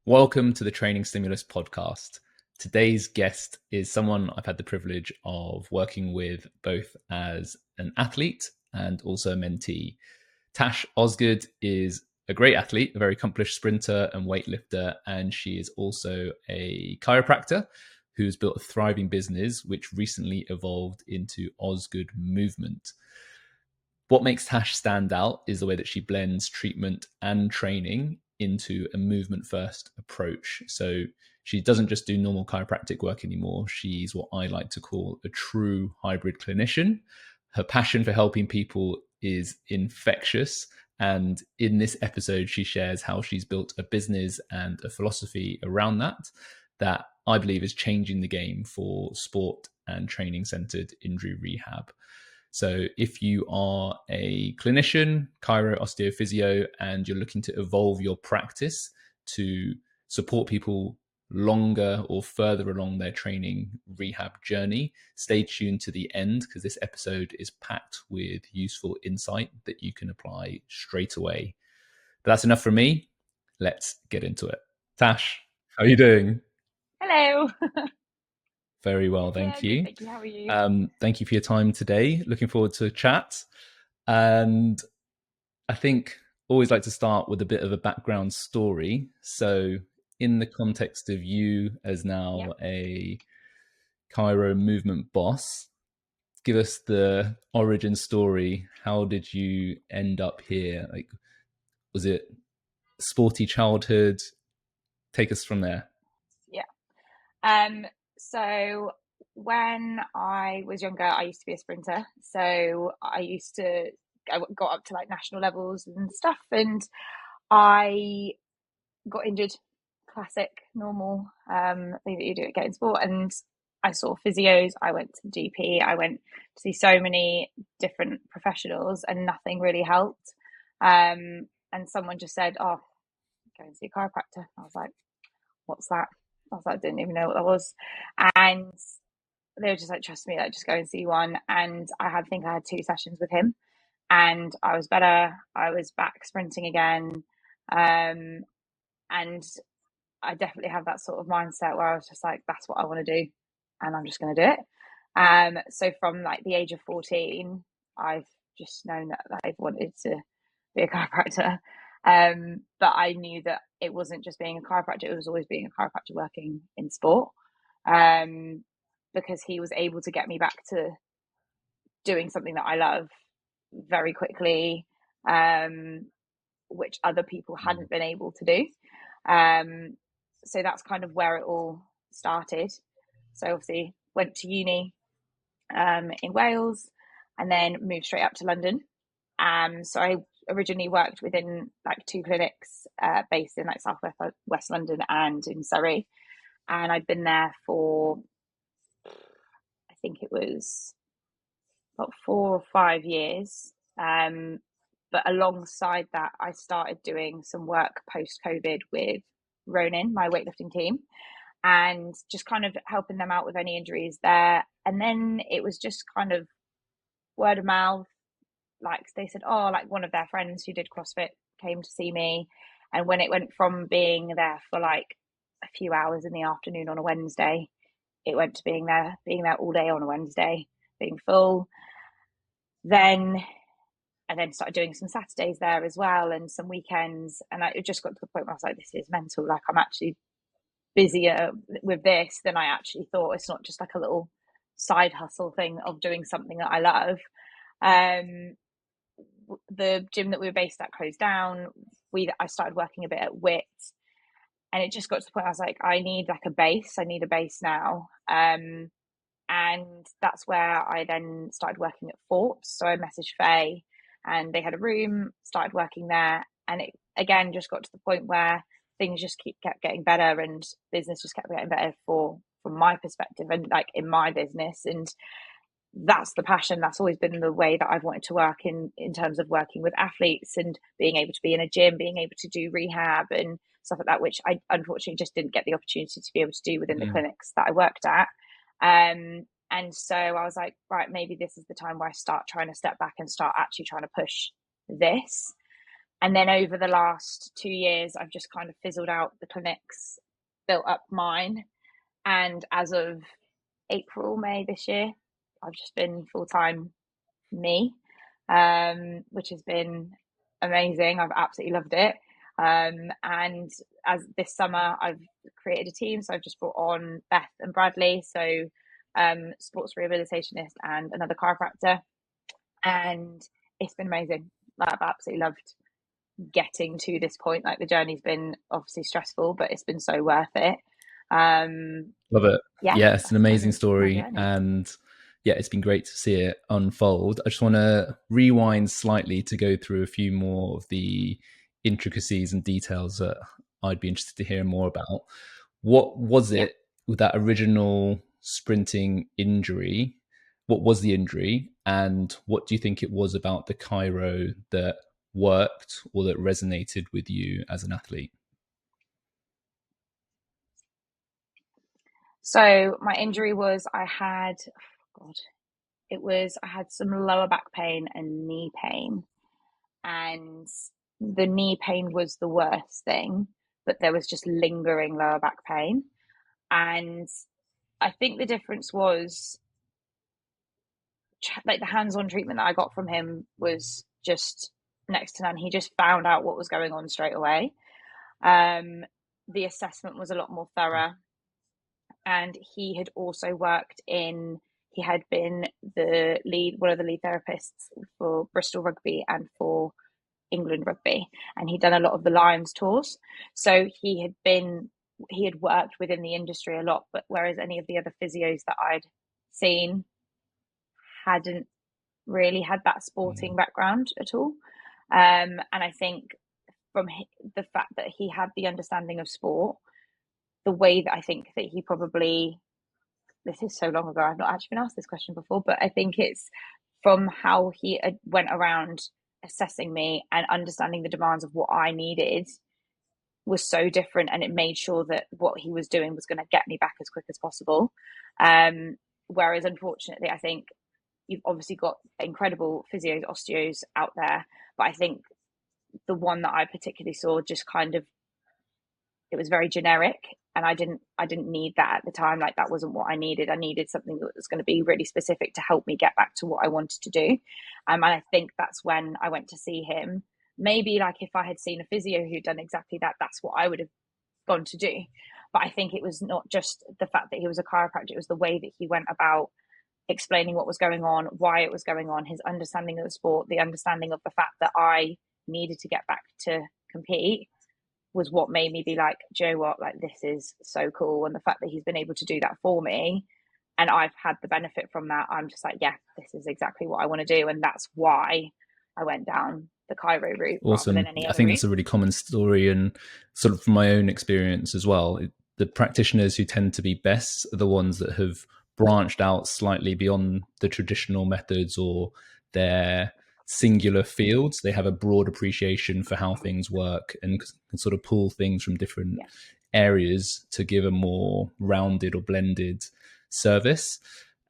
Welcome to the Training Stimulus podcast. Today's guest is someone I've had the privilege of working with both as an athlete and also a mentee. Tash Osgood is a great athlete, a very accomplished sprinter and weightlifter, and she is also a chiropractor who's built a thriving business which recently evolved into Osgood Movement. What makes Tash stand out is the way that she blends treatment and training into a movement first approach. So she doesn't just do normal chiropractic work anymore. She's what I like to call a true hybrid clinician. Her passion for helping people is infectious. And in this episode, she shares how she's built a business and a philosophy around that I believe is changing the game for sport and training centered injury rehab. So if you are a clinician, chiro, osteophysio, and you're looking to evolve your practice to support people longer or further along their training rehab journey, stay tuned to the end because this episode is packed with useful insight that you can apply straight away. But that's enough from me. Let's get into it. Tash, how are you doing? Hello. Very well, Yeah, thank good. you. Thank you. How are you? Thank you for your time today. Looking forward to a chat. And I think always like to start with a bit of a background story. So, in the context of you as Yeah. now a Cairo movement boss, give us the origin story. How did you end up here? Like, was it sporty childhood? Take us from there. Yeah. Um, so when I was younger, I used to be a sprinter. So I got up to like national levels and stuff, and I got injured. Classic, normal thing that you do at getting sport. And I saw physios. I went to the GP. I went to see so many different professionals, and nothing really helped. And someone just said, "Oh, go and see a chiropractor." I was like, "What's that?" I was like, I didn't even know what that was. And they were just like, "Trust me, like just go and see one." And think I had 2 sessions with him, and I was better. I was back sprinting again. Um, and I definitely have that sort of mindset where I was just like, that's what I want to do, and I'm just going to do it. So from like the age of 14, I've just known that I've wanted to be a chiropractor. But I knew that it wasn't just being a chiropractor; it was always being a chiropractor working in sport. Um, because he was able to get me back to doing something that I love very quickly, which other people hadn't been able to do. Um, so that's kind of where it all started. So obviously went to uni in Wales and then moved straight up to London. So I originally worked within like 2 clinics based in like Southwest West London and in Surrey, and I'd been there for I think it was about 4 or 5 years. But alongside that, I started doing some work post COVID with Ronin, my weightlifting team, and just kind of helping them out with any injuries there. And then it was just kind of word of mouth. Like they said, oh, like one of their friends who did CrossFit came to see me. And when it went from being there for like a few hours in the afternoon on a Wednesday, it went to being there all day on a Wednesday, being full. Then and then started doing some Saturdays there as well and some weekends. And it just got to the point where I was like, this is mental. Like I'm actually busier with this than I actually thought. It's not just like a little side hustle thing of doing something that I love. Um, the gym that we were based at closed down. I started working a bit at WIT, and it just got to the point I was like, I need like a base. I need a base now. And that's where I then started working at Fort. So I messaged Faye, and they had a room, started working there, and it again just got to the point where things just kept getting better, and business just kept getting better from my perspective and like in my business. And that's the passion. That's always been the way that I've wanted to work in terms of working with athletes and being able to be in a gym, being able to do rehab and stuff like that, which I unfortunately just didn't get the opportunity to be able to do within the clinics that I worked at. And so I was like, right, maybe this is the time where I start trying to step back and start actually trying to push this. And then over the last 2 years, I've just kind of fizzled out the clinics, built up mine. And as of April, May this year, I've just been full time me, which has been amazing. I've absolutely loved it. And as this summer, I've created a team. So I've just brought on Beth and Bradley. So sports rehabilitationist and another chiropractor. And it's been amazing. Like, I've absolutely loved getting to this point. Like, the journey's been obviously stressful, but it's been so worth it. Love it. Yeah, Yeah, it's an that's kind amazing of my story. journey. And yeah, it's been great to see it unfold. I just want to rewind slightly to go through a few more of the intricacies and details that I'd be interested to hear more about. What was Yeah. it with that original sprinting injury? What was the injury? And what do you think it was about the chiro that worked or that resonated with you as an athlete? So my injury was God, I had some lower back pain and knee pain. And the knee pain was the worst thing, but there was just lingering lower back pain. And I think the difference was like the hands-on treatment that I got from him was just next to none. He just found out what was going on straight away. The assessment was a lot more thorough, and he had also he had been one of the lead therapists for Bristol Rugby and for England Rugby, and he'd done a lot of the Lions tours. So he had worked within the industry a lot, but whereas any of the other physios that I'd seen hadn't really had that sporting background at all. And I think from the fact that he had the understanding of sport, the way that I think that he probably, this is so long ago, I've not actually been asked this question before, but I think it's from how he went around assessing me and understanding the demands of what I needed was so different, and it made sure that what he was doing was going to get me back as quick as possible. Whereas unfortunately, I think you've obviously got incredible physios, osteos out there, but I think the one that I particularly saw just kind of, it was very generic, and I didn't need that at the time. Like, that wasn't what I needed. I needed something that was going to be really specific to help me get back to what I wanted to do. And I think that's when I went to see him. Maybe like if I had seen a physio who'd done exactly that, that's what I would have gone to do. But I think it was not just the fact that he was a chiropractor, it was the way that he went about explaining what was going on, why it was going on, his understanding of the sport, the understanding of the fact that I needed to get back to compete was what made me be like, do you know what, like, this is so cool. And the fact that he's been able to do that for me and I've had the benefit from that, I'm just like, yeah, this is exactly what I want to do. And that's why I went down the chiro route rather than Awesome. any I other think route. that's a really common story, and sort of from my own experience as well. The practitioners who tend to be best are the ones that have branched out slightly beyond the traditional methods or their singular fields. They have a broad appreciation for how things work and can sort of pull things from different Yeah. areas to give a more rounded or blended service.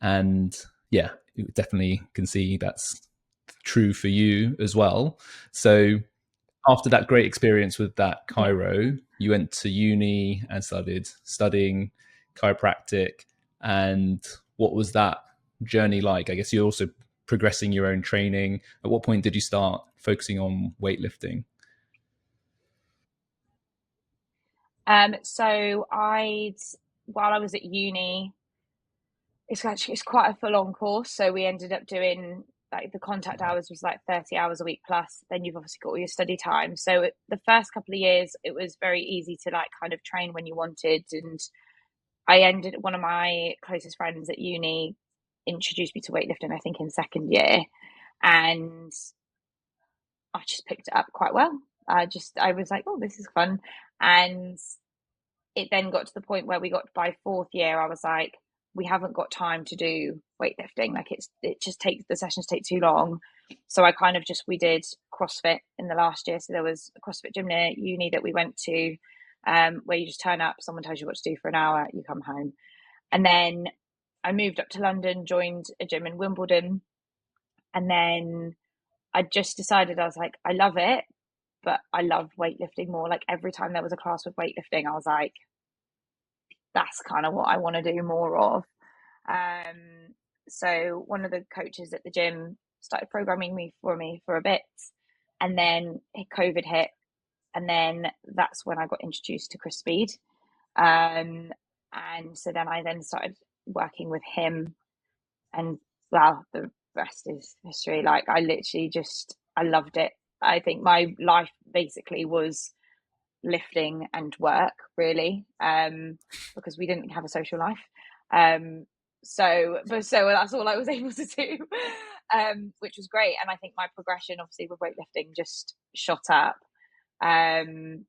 And yeah, you definitely can see that's true for you as well. So after that great experience with that Yeah. chiro, you went to uni and started studying chiropractic. And what was that journey like? I guess you're also progressing your own training. At what point did you start focusing on weightlifting? So while I was at uni, it's quite a full on course. So we ended up doing, like, the contact hours was like 30 hours a week plus. Then you've obviously got all your study time. So the first couple of years, it was very easy to like kind of train when you wanted. And one of my closest friends at uni introduced me to weightlifting, I think in second year. And I just picked it up quite well. I was like, oh, this is fun. And it then got to the point where we got by fourth year, I was like, we haven't got time to do weightlifting. Like, the sessions take too long. So we did CrossFit in the last year. So there was a CrossFit gym near uni that we went to, where you just turn up, someone tells you what to do for an hour, you come home. And then I moved up to London, joined a gym in Wimbledon. And then I just decided, I was like, I love it, but I loved weightlifting more. Like every time there was a class with weightlifting, I was like, that's kind of what I want to do more of. So one of the coaches at the gym started programming me for a bit, and then COVID hit, and then that's when I got introduced to Chris Speed. And so then I started working with him, and well, the rest is history. Like I literally I loved it. I think my life basically was lifting and work, really, because we didn't have a social life. So that's all I was able to do, which was great. And I think my progression, obviously, with weightlifting just shot up. And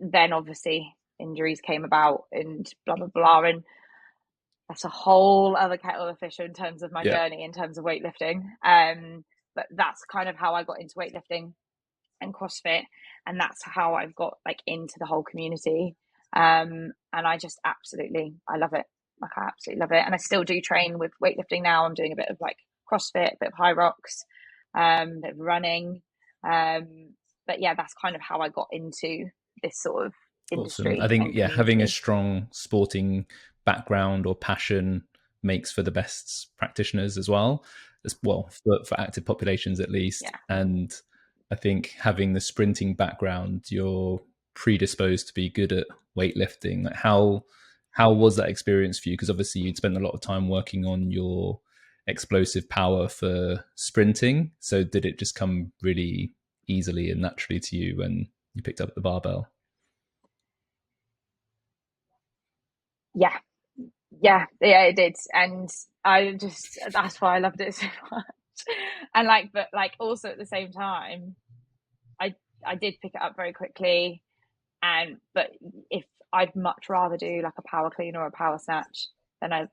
then obviously injuries came about and blah blah blah, and that's a whole other kettle of fish in terms of my journey in terms of weightlifting. But that's kind of how I got into weightlifting and CrossFit, and that's how I've got like into the whole community. And I just I love it. Like I absolutely love it, and I still do train with weightlifting now. I'm doing a bit of like CrossFit, a bit of high rocks, a bit of running. But yeah, that's kind of how I got into this sort of industry. Awesome. I think having a strong sporting background or passion makes for the best practitioners as well for active populations at least. And I think having the sprinting background, you're predisposed to be good at weightlifting. Like how was that experience for you? Because obviously you'd spent a lot of time working on your explosive power for sprinting. So did it just come really easily and naturally to you when you picked up the barbell? Yeah, it did. And that's why I loved it so much. And but also at the same time, I did pick it up very quickly. But if I'd much rather do like a power clean or a power snatch than a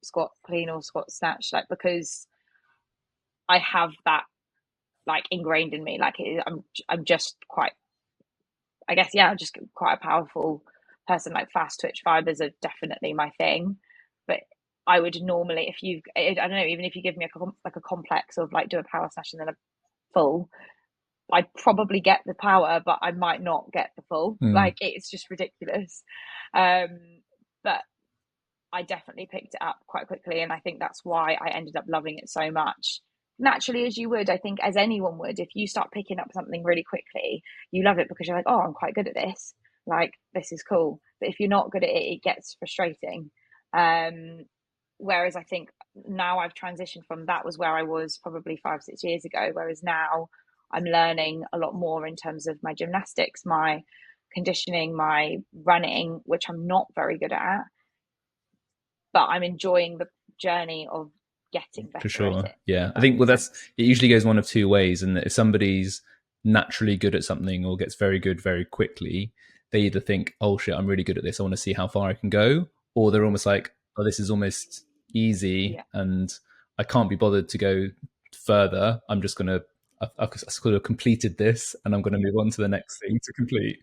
squat clean or squat snatch, because I have that ingrained in me. I'm just quite, I guess, I'm just quite a powerful person. Like fast twitch fibers are definitely my thing. But I would normally, I don't know, even if you give me a complex of do a power snatch and then a full, I'd probably get the power, but I might not get the full. It's just ridiculous. But I definitely picked it up quite quickly, and I think that's why I ended up loving it so much. Naturally, as you would, I think, as anyone would, if you start picking up something really quickly, you love it because you're like, oh, I'm quite good at this. This is cool. But if you're not good at it, it gets frustrating. Whereas I think now I've transitioned from that was where I was probably 5-6 years ago. Whereas now I'm learning a lot more in terms of my gymnastics, my conditioning, my running, which I'm not very good at. But I'm enjoying the journey of getting better. For sure. At it. Yeah. I think, it usually goes one of two ways. And if somebody's naturally good at something or gets very good very quickly, they either think, oh shit, I'm really good at this, I want to see how far I can go. Or they're almost like, oh, this is almost easy and I can't be bothered to go further. I'm just going to, I've sort of completed this and I'm going to move on to the next thing to complete.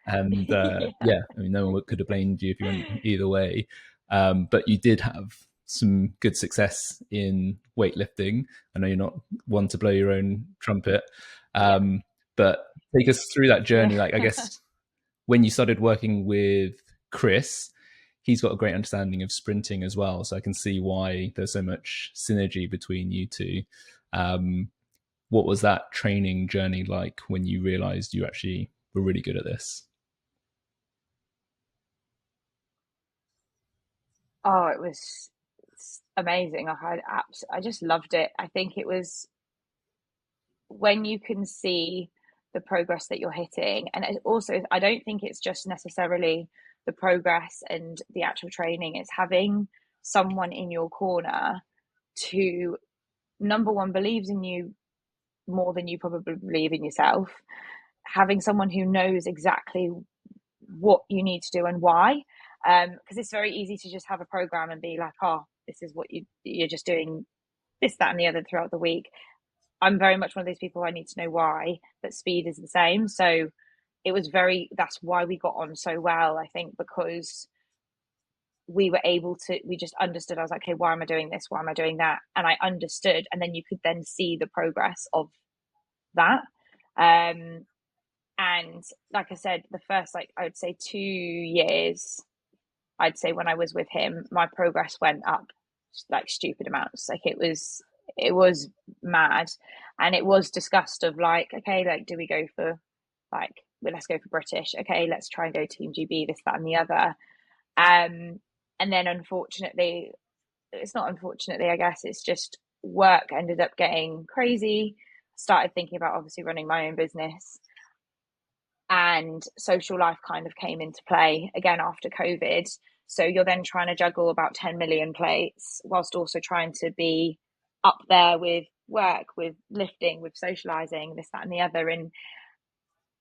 And I mean, no one could have blamed you if you went either way. But you did have some good success in weightlifting. I know you're not one to blow your own trumpet, but take us through that journey. I guess when you started working with Chris, he's got a great understanding of sprinting as well. So I can see why there's so much synergy between you two. What was that training journey like when you realized you actually were really good at this? Oh, it was amazing. I just loved it. I think it was when you can see the progress that you're hitting, and also I don't think it's just necessarily the progress and the actual training. It's having someone in your corner to, number one, believes in you more than you probably believe in yourself. Having someone who knows exactly what you need to do and why. Because it's very easy to just have a program and be like, oh, this is what you're just doing this, that, and the other throughout the week. I'm very much one of those people, I need to know why, but speed is the same. So it was that's why we got on so well, I think, because we were able to, we just understood. I was like, okay, why am I doing this? Why am I doing that? And I understood. And then you could then see the progress of that. And like I said, the first, like, I would say 2 years, I'd say when I was with him, my progress went up like stupid amounts. Like it was mad. And it was discussed of like, okay, like, do we go for like, well, let's go for British. Okay, let's try and go Team GB, this, that, and the other. And then unfortunately, it's not unfortunately, I guess, it's just work ended up getting crazy. Started thinking about obviously running my own business, and social life kind of came into play again after COVID. So you're then trying to juggle about 10 million plates whilst also trying to be up there with work, with lifting, with socializing, this, that, and the other. And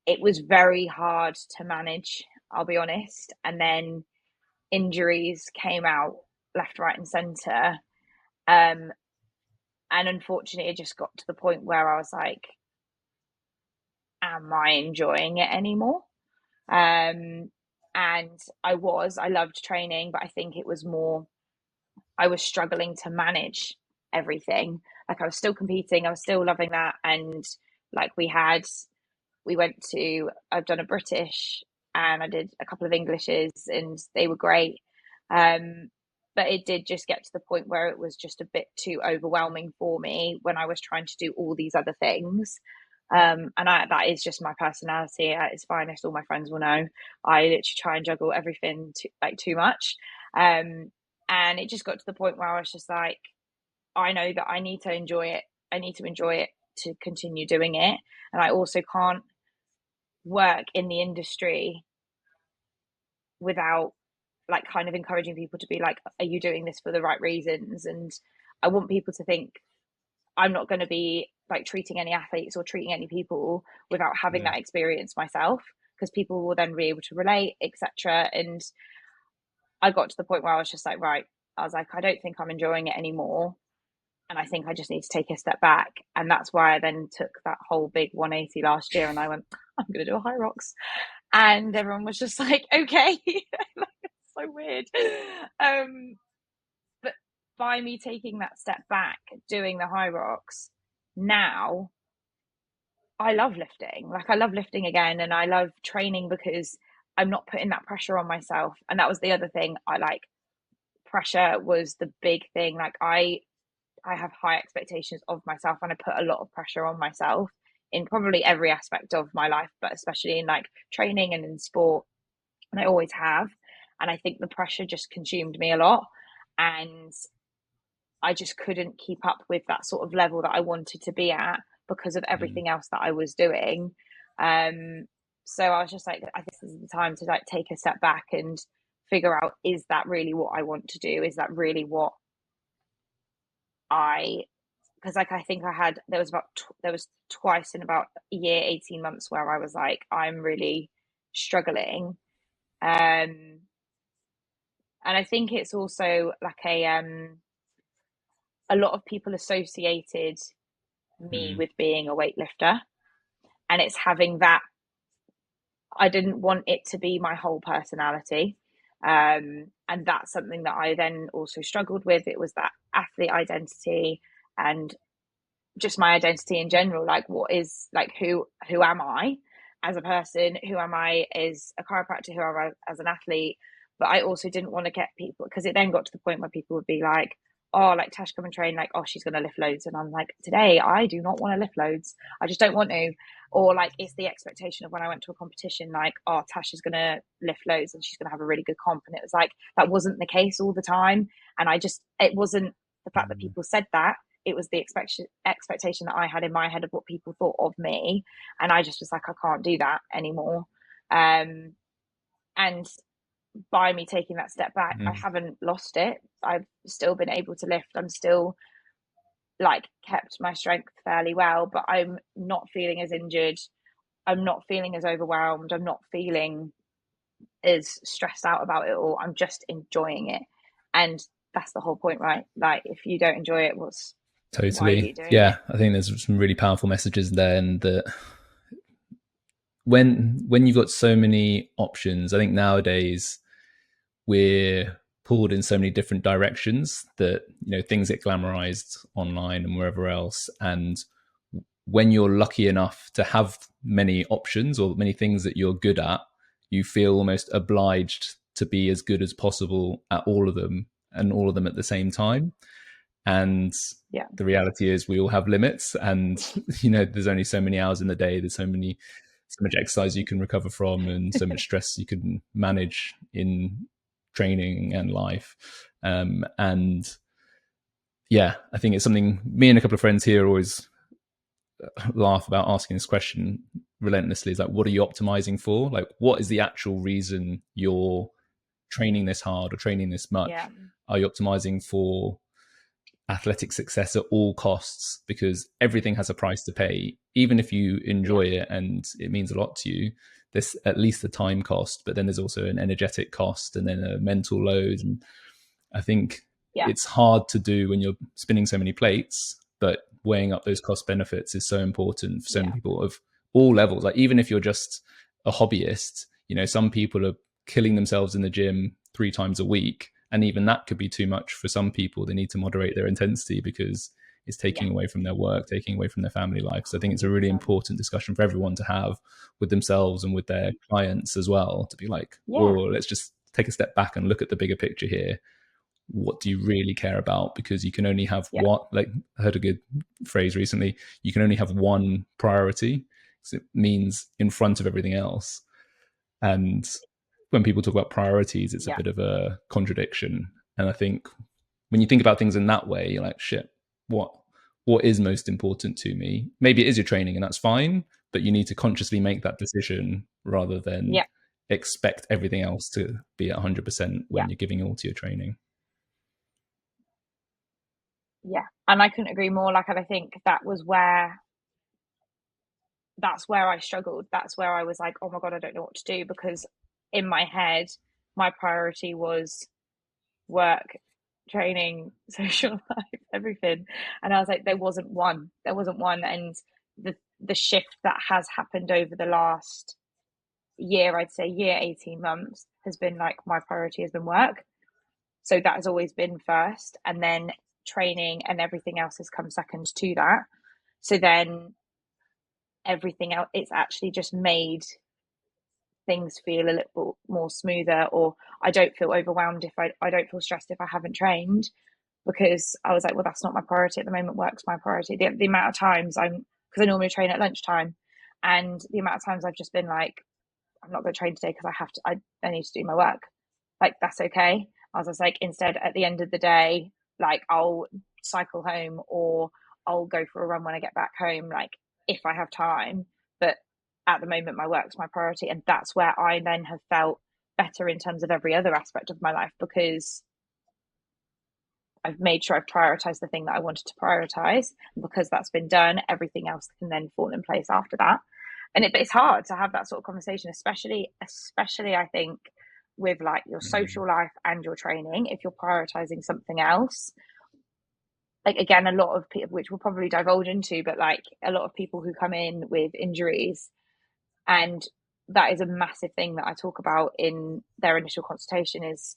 it was very hard to manage, I'll be honest. And then injuries came out left, right, and centre. And unfortunately, it just got to the point where I was like, am I enjoying it anymore? And I loved training, but I think it was more, I was struggling to manage everything. Like I was still competing, I was still loving that. And like I've done a British and I did a couple of Englishes and they were great. But it did just get to the point where it was just a bit too overwhelming for me when I was trying to do all these other things. That is just my personality at its finest. All my friends will know I literally try and juggle everything too much. And it just got to the point where I was just like, I know that I need to enjoy it. I need to enjoy it to continue doing it. And I also can't work in the industry without like kind of encouraging people to be like, are you doing this for the right reasons? And I want people to think I'm not going to be like treating any athletes or treating any people without having that experience myself, because people will then be able to relate, etc. And I got to the point where I was just like, right, I was like, I don't think I'm enjoying it anymore. And I think I just need to take a step back. And that's why I then took that whole big 180 last year and I went, I'm going to do a high rocks. And everyone was just like, okay. Like, it's so weird. But by me taking that step back, doing the high rocks, now I love lifting. Like I love lifting again, and I love training because I'm not putting that pressure on myself. And that was the other thing. Pressure was the big thing. Like I have high expectations of myself, and I put a lot of pressure on myself in probably every aspect of my life, but especially in like training and in sport. And I always have. And I think the pressure just consumed me a lot. And I just couldn't keep up with that sort of level that I wanted to be at because of everything else that I was doing. So I was just like, I think this is the time to like take a step back and figure out, is that really what I want to do? Is that really what because like I think there was twice in about a year, 18 months where I was like, I'm really struggling. And I think it's also like a lot of people associated me with being a weightlifter, and it's having that. I didn't want it to be my whole personality. And that's something that I then also struggled with. It was that athlete identity and just my identity in general. Like, what is, like, who am I as a person? Who am I as a chiropractor? Who am I as an athlete? But I also didn't want to get people, because it then got to the point where people would be like, oh, like, Tash, come and train, like, oh, she's going to lift loads. And I'm like, today, I do not want to lift loads. I just don't want to. Or like, it's the expectation of when I went to a competition, like, oh, Tash is going to lift loads and she's going to have a really good comp. And it was like, that wasn't the case all the time. And it wasn't the fact that people said that. It was the expectation that I had in my head of what people thought of me. And I just was like, I can't do that anymore. And by me taking that step back, I haven't lost it. I've still been able to lift. I'm still like kept my strength fairly well, but I'm not feeling as injured. I'm not feeling as overwhelmed. I'm not feeling as stressed out about it all. I'm just enjoying it. And that's the whole point, right? Like, if you don't enjoy it, why are you doing it? I think there's some really powerful messages there, and that when you've got so many options, I think nowadays we're pulled in so many different directions that, you know, things get glamorized online and wherever else, and when you're lucky enough to have many options or many things that you're good at, you feel almost obliged to be as good as possible at all of them, and all of them at the same time. And Yeah. the reality is we all have limits, and there's only so many hours in the day, there's so much exercise you can recover from, and so much stress you can manage in training and life. And yeah, I think it's something me and a couple of friends here always laugh about asking this question relentlessly, is like, what are you optimizing for? Like, what is the actual reason you're training this hard or training this much? Yeah. Are you optimizing for athletic success at all costs? Because everything has a price to pay. Even if you enjoy it and it means a lot to you, there's at least a time cost, but then there's also an energetic cost and then a mental load. And I think it's hard to do when you're spinning so many plates, but weighing up those cost benefits is so important for so many people of all levels. Like, even if you're just a hobbyist, some people are killing themselves in the gym 3 times a week, and even that could be too much for some people. They need to moderate their intensity because it's taking away from their work, taking away from their family life. So I think it's a really important discussion for everyone to have with themselves and with their clients as well, to be like, whoa, let's just take a step back and look at the bigger picture here. What do you really care about? Because you can only have one, like I heard a good phrase recently, you can only have one priority. So it means in front of everything else. And when people talk about priorities, it's a bit of a contradiction. And I think when you think about things in that way, you're like, shit, what is most important to me? Maybe it is your training, and that's fine, but you need to consciously make that decision rather than expect everything else to be at 100% when you're giving all to your training. Yeah. And I couldn't agree more. Like, I think that's where I struggled. That's where I was like, oh my God, I don't know what to do, because in my head, my priority was work, training, social life, everything. And I was like, there wasn't one. And the shift that has happened over the last year, I'd say 18 months, has been like, my priority has been work. So that has always been first, and then training and everything else has come second to that. So then everything else, it's actually just made things feel a little more smoother, or I don't feel overwhelmed if I don't feel stressed if I haven't trained, because I was like, well, that's not my priority at the moment. Work's my priority. The amount of times because I normally train at lunchtime, and the amount of times I've just been like, I'm not going to train today because I need to do my work. Like, that's okay. I was like, instead, at the end of the day, like, I'll cycle home or I'll go for a run when I get back home, like, if I have time. But at the moment, my work's my priority. And that's where I then have felt better in terms of every other aspect of my life, because I've made sure I've prioritized the thing that I wanted to prioritize. And because that's been done, everything else can then fall in place after that. And it's hard to have that sort of conversation, especially I think, with like your social life and your training, if you're prioritizing something else. Like, again, a lot of people, which we'll probably divulge into, but like a lot of people who come in with injuries, and that is a massive thing that I talk about in their initial consultation, is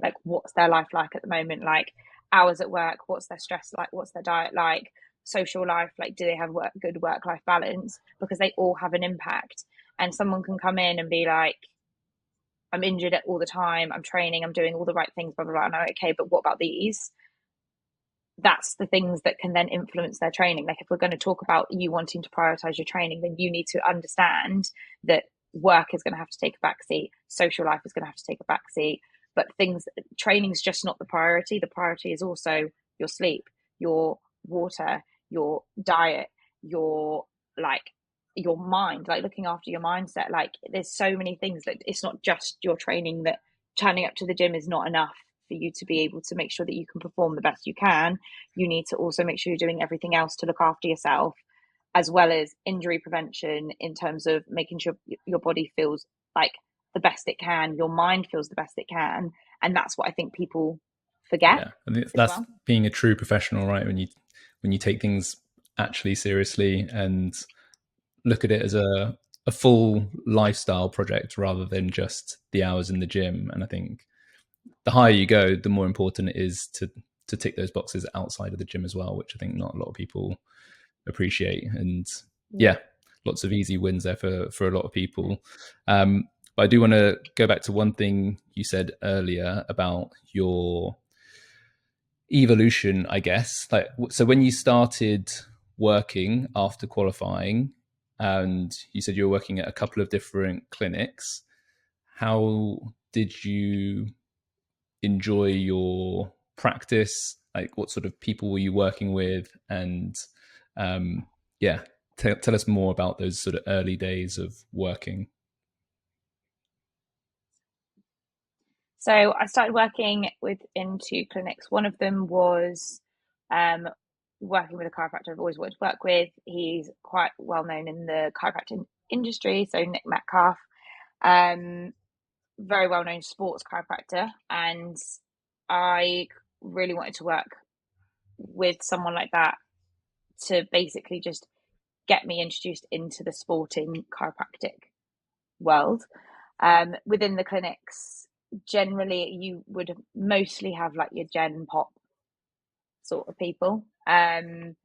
like, what's their life like at the moment? Like, hours at work, what's their stress like, what's their diet like, social life, like, do they have good work-life balance? Because they all have an impact. And someone can come in and be like, I'm injured all the time, I'm training, I'm doing all the right things, blah, blah, blah. And I'm okay, but what about these? That's the things that can then influence their training. Like, if we're going to talk about you wanting to prioritize your training, then you need to understand that work is going to have to take a backseat, social life is going to have to take a backseat, but training's just not the priority. The priority is also your sleep, your water, your diet, your mind, like looking after your mindset. Like, there's so many things that it's not just your training, that turning up to the gym is not enough for you to be able to make sure that you can perform the best you can. You need to also make sure you're doing everything else to look after yourself, as well as injury prevention, in terms of making sure your body feels like the best it can, your mind feels the best it can. And that's what I think people forget. Yeah, and that's being a true professional, right? When you take things actually seriously and look at it as a full lifestyle project rather than just the hours in the gym. And I think the higher you go, the more important it is to tick those boxes outside of the gym as well, which I think not a lot of people appreciate. And yeah, lots of easy wins there for a lot of people. But I do want to go back to one thing you said earlier about your evolution, I guess. Like, so when you started working after qualifying, and you said you were working at a couple of different clinics, how did you enjoy your practice? Like, what sort of people were you working with? And yeah, tell us more about those sort of early days of working. So I started working within two clinics. One of them was working with a chiropractor I've always wanted to work with. He's quite well known in the chiropractic industry, so Nick Metcalf, very well known sports chiropractor, and I really wanted to work with someone like that to basically just get me introduced into the sporting chiropractic world. Within the clinics, generally you would mostly have like your gen pop sort of people, and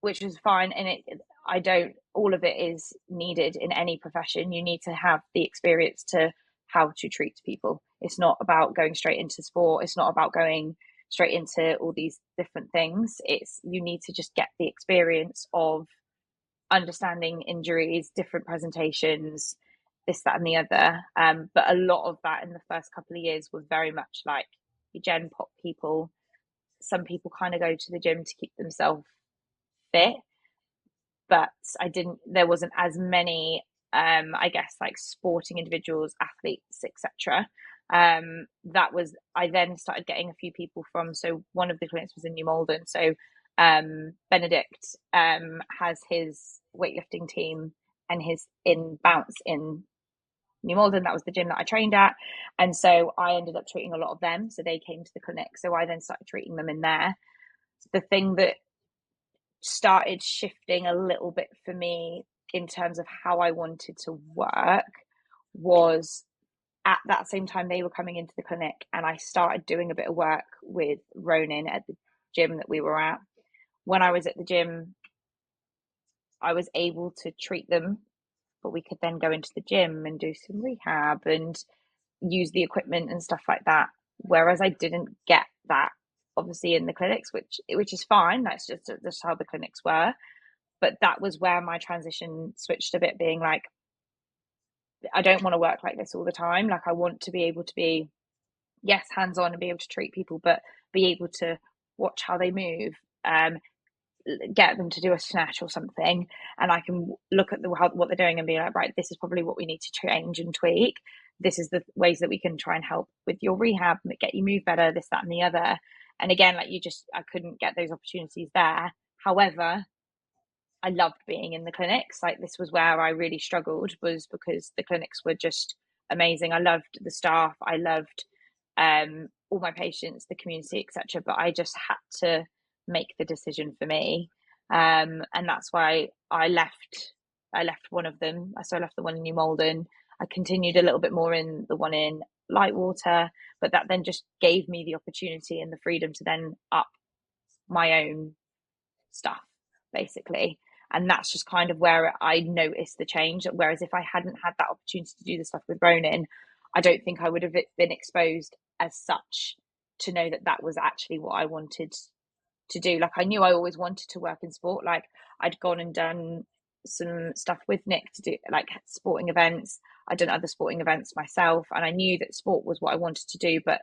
which is fine. And I don't, all of it is needed in any profession. You need to have the experience to how to treat people. It's not about going straight into sport. It's not about going straight into all these different things. It's, you need to just get the experience of understanding injuries, different presentations, this, that, and the other. But a lot of that in the first couple of years was very much like your gen pop people. Some people kind of go to the gym to keep themselves fit, but there wasn't as many, I guess, like sporting individuals, athletes, etc. I then started getting a few people from, so one of the clinics was in New Malden. So Benedict has his weightlifting team and his in bounce in New Malden. That was the gym that I trained at. And so I ended up treating a lot of them. So they came to the clinic. So I then started treating them in there. The thing that started shifting a little bit for me in terms of how I wanted to work was at that same time they were coming into the clinic, and I started doing a bit of work with Ronan at the gym that we were at. When I was at the gym, I was able to treat them, but we could then go into the gym and do some rehab and use the equipment and stuff like that. Whereas I didn't get that obviously in the clinics, which is fine. That's just how the clinics were. But that was where my transition switched a bit, being like, I don't want to work like this all the time. Like, I want to be able to be, yes, hands on and be able to treat people, but be able to watch how they move, get them to do a snatch or something, and I can look at what they're doing and be like, right, this is probably what we need to change and tweak. This is the ways that we can try and help with your rehab, get you move better, this, that, and the other. And again, like, I couldn't get those opportunities there. However, I loved being in the clinics. Like, this was where I really struggled, was because the clinics were just amazing. I loved the staff. I loved all my patients, the community, etc. But I just had to make the decision for me, and that's why I left one of them. So I left the one in New Malden. I continued a little bit more in the one in Lightwater, but that then just gave me the opportunity and the freedom to then up my own stuff, basically. And that's just kind of where I noticed the change. Whereas if I hadn't had that opportunity to do the stuff with Ronan, I don't think I would have been exposed as such to know that that was actually what I wanted to do. Like, I knew I always wanted to work in sport. Like, I'd gone and done some stuff with Nick to do like sporting events. I'd done other sporting events myself, and I knew that sport was what I wanted to do. But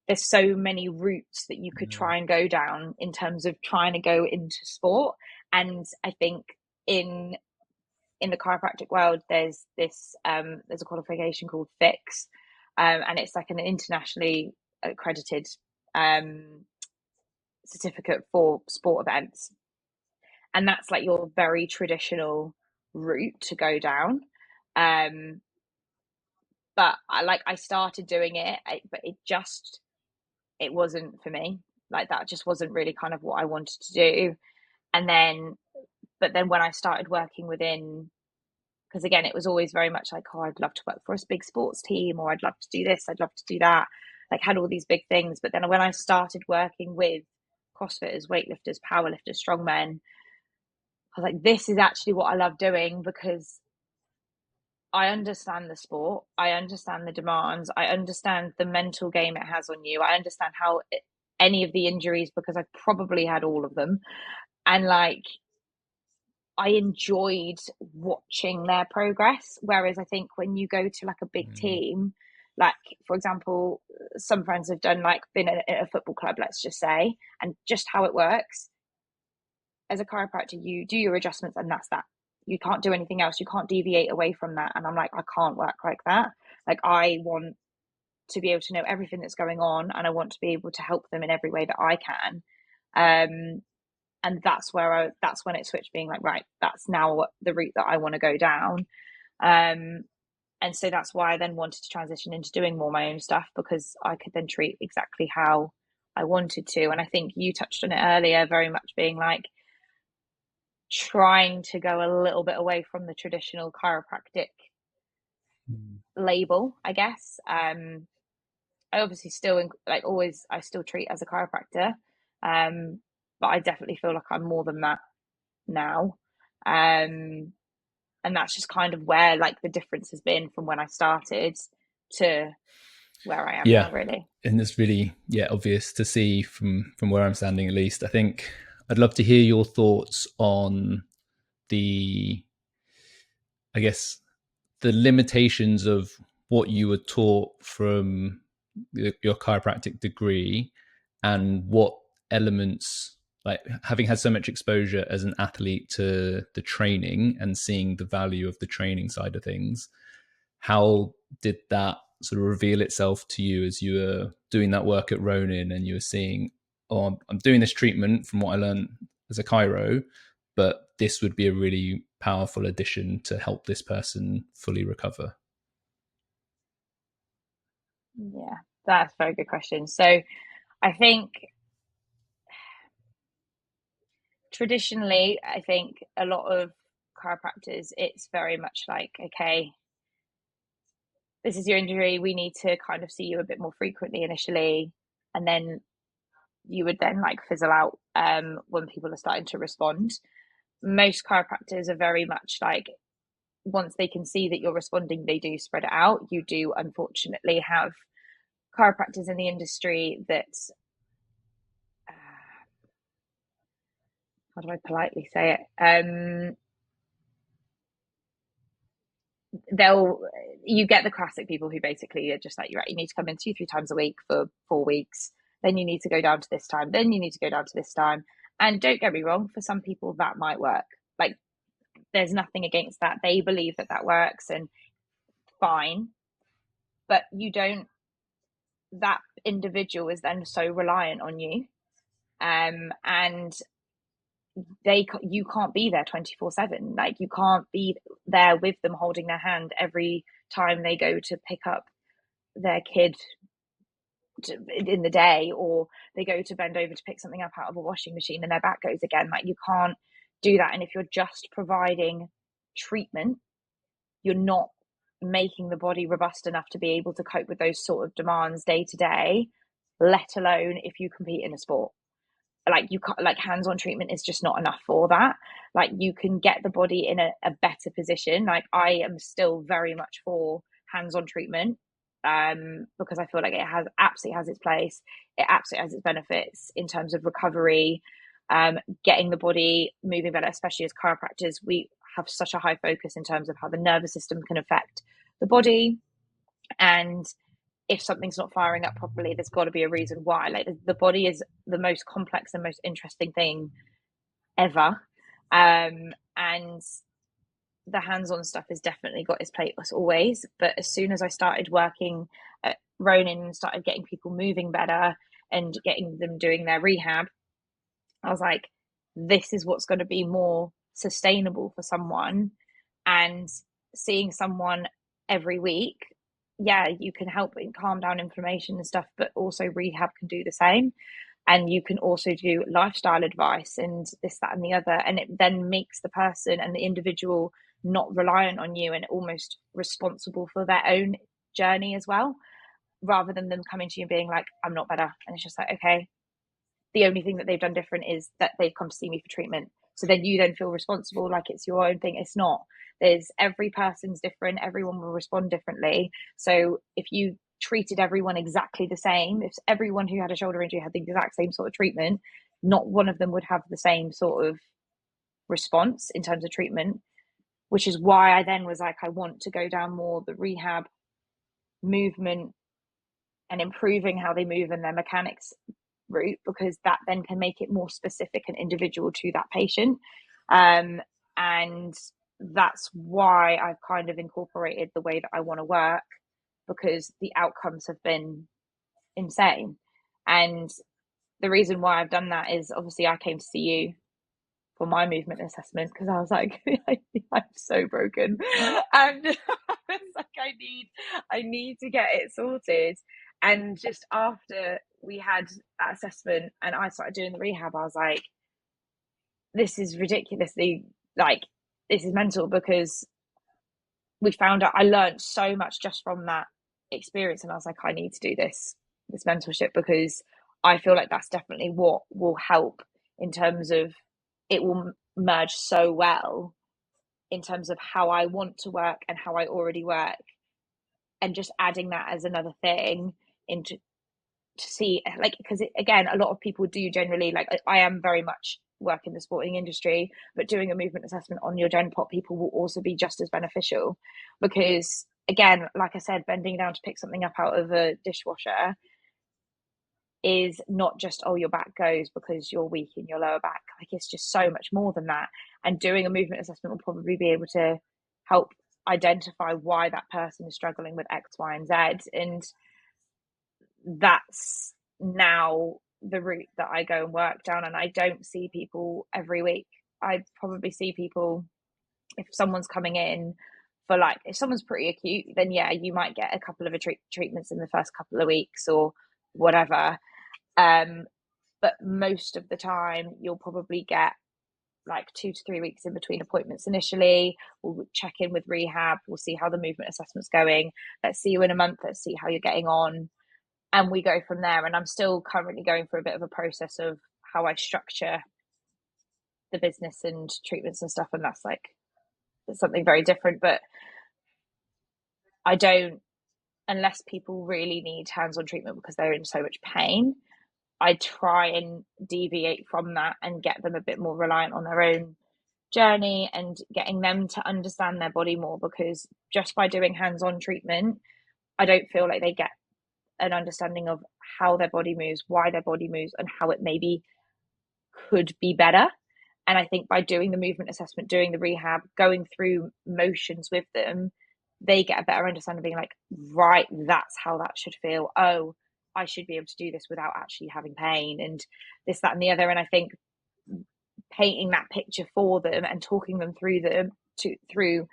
there's so many routes that you could try and go down in terms of trying to go into sport. And I think in the chiropractic world, there's a qualification called FIX, and it's like an internationally accredited certificate for sport events, and that's like your very traditional route to go down. But I started doing it, but it wasn't for me. Like, that just wasn't really kind of what I wanted to do. And then, but then when I started working within, because again, it was always very much like, oh, I'd love to work for a big sports team, or I'd love to do this, I'd love to do that. Like, had all these big things. But then when I started working with CrossFitters, weightlifters, powerlifters, strongmen. I was like, this is actually what I love doing, because I understand the sport, I understand the demands, I understand the mental game it has on you, I understand any of the injuries, because I've probably had all of them, and like I enjoyed watching their progress. Whereas I think when you go to like a big team, like for example, some friends have done like been in a football club, let's just say, and just how it works as a chiropractor, you do your adjustments and that's that. You can't do anything else. You can't deviate away from that. And I'm like, I can't work like that. Like I want to be able to know everything that's going on, and I want to be able to help them in every way that I can. And that's when it switched, being like, right, that's now the route that I want to go down. And so that's why I then wanted to transition into doing more my own stuff, because I could then treat exactly how I wanted to. And I think you touched on it earlier, very much being like trying to go a little bit away from the traditional chiropractic label, I guess. I obviously still like always I still treat as a chiropractor, but I definitely feel like I'm more than that now. And that's just kind of where like the difference has been from when I started to where I am now, really. And it's really obvious to see from where I'm standing, at least. I think I'd love to hear your thoughts on the limitations of what you were taught from your chiropractic degree, and what elements, like having had so much exposure as an athlete to the training and seeing the value of the training side of things, how did that sort of reveal itself to you as you were doing that work at Ronin, and you were seeing, oh, I'm doing this treatment from what I learned as a chiro, but this would be a really powerful addition to help this person fully recover? Yeah, that's a very good question. So I think traditionally, I think a lot of chiropractors, it's very much like, okay, this is your injury, we need to kind of see you a bit more frequently initially, and then you would then like fizzle out when people are starting to respond. Most chiropractors are very much like, once they can see that you're responding, they do spread it out. You do unfortunately have chiropractors in the industry that how do I politely say it? You get the classic people who basically are just like, you're right, you need to come in 2-3 times a week for 4 weeks, then you need to go down to this time, then you need to go down to this time. And don't get me wrong, for some people that might work. Like there's nothing against that. They believe that that works, and fine. But that individual is then so reliant on you, and you can't be there 24/7. Like you can't be there with them holding their hand every time they go to pick up their kid in the day, or they go to bend over to pick something up out of a washing machine and their back goes again. Like you can't do that. And if you're just providing treatment, you're not making the body robust enough to be able to cope with those sort of demands day to day, let alone if you compete in a sport. Like you can't, like hands-on treatment is just not enough for that. Like you can get the body in a better position. Like I am still very much for hands-on treatment, because I feel like it absolutely has its place. It absolutely has its benefits in terms of recovery, getting the body moving better. Especially as chiropractors, we have such a high focus in terms of how the nervous system can affect the body, and if something's not firing up properly, there's got to be a reason why. Like the body is the most complex and most interesting thing ever, and the hands-on stuff has definitely got its place always. But as soon as I started working at Ronin and started getting people moving better and getting them doing their rehab, I was like, this is what's going to be more sustainable for someone. And seeing someone every week, yeah, you can help calm down inflammation and stuff, but also rehab can do the same. And you can also do lifestyle advice and this, that, and the other. And it then makes the person and the individual not reliant on you and almost responsible for their own journey as well, rather than them coming to you and being like, I'm not better. And it's just like, okay, the only thing that they've done different is that they've come to see me for treatment. So then you then feel responsible like it's your own thing. It's not. There's every person's different. Everyone will respond differently. So if you treated everyone exactly the same, if everyone who had a shoulder injury had the exact same sort of treatment, not one of them would have the same sort of response in terms of treatment, which is why I then was like, I want to go down more the rehab, movement, and improving how they move and their mechanics route, because that then can make it more specific and individual to that patient. And that's why I've kind of incorporated the way that I want to work, because the outcomes have been insane. And the reason why I've done that is obviously I came to see you for my movement assessment because I was like, I'm so broken, and I was like, I need to get it sorted. And just after we had that assessment and I started doing the rehab, I was like, this is ridiculously, like, this is mental, because we found out, I learned so much just from that experience, and I was like, I need to do this mentorship, because I feel like that's definitely what will help in terms of, it will merge so well in terms of how I want to work and how I already work, and just adding that as another thing into, to see, like, because again, a lot of people do generally, like, I am very much work in the sporting industry, but doing a movement assessment on your gen pop people will also be just as beneficial, because again, like I said, bending down to pick something up out of a dishwasher is not just, oh, your back goes because you're weak in your lower back. Like, it's just so much more than that. And doing a movement assessment will probably be able to help identify why that person is struggling with X, Y, and Z. And that's now the route that I go and work down. And I don't see people every week. I probably see people, if someone's coming in for, like, if someone's pretty acute, then yeah, you might get a couple of treatments in the first couple of weeks or whatever. But most of the time you'll probably get like 2 to 3 weeks in between appointments initially. We'll check in with rehab, we'll see how the movement assessment's going, let's see you in a month, let's see how you're getting on, and we go from there. And I'm still currently going through a bit of a process of how I structure the business and treatments and stuff, and that's like, it's something very different. But I don't, unless people really need hands-on treatment because they're in so much pain, I try and deviate from that and get them a bit more reliant on their own journey and getting them to understand their body more, because just by doing hands-on treatment, I don't feel like they get an understanding of how their body moves, why their body moves, and how it maybe could be better. And I think by doing the movement assessment, doing the rehab, going through motions with them, they get a better understanding of being like, right, that's how that should feel. Oh, I should be able to do this without actually having pain, and this, that, and the other. And I think painting that picture for them and talking them through through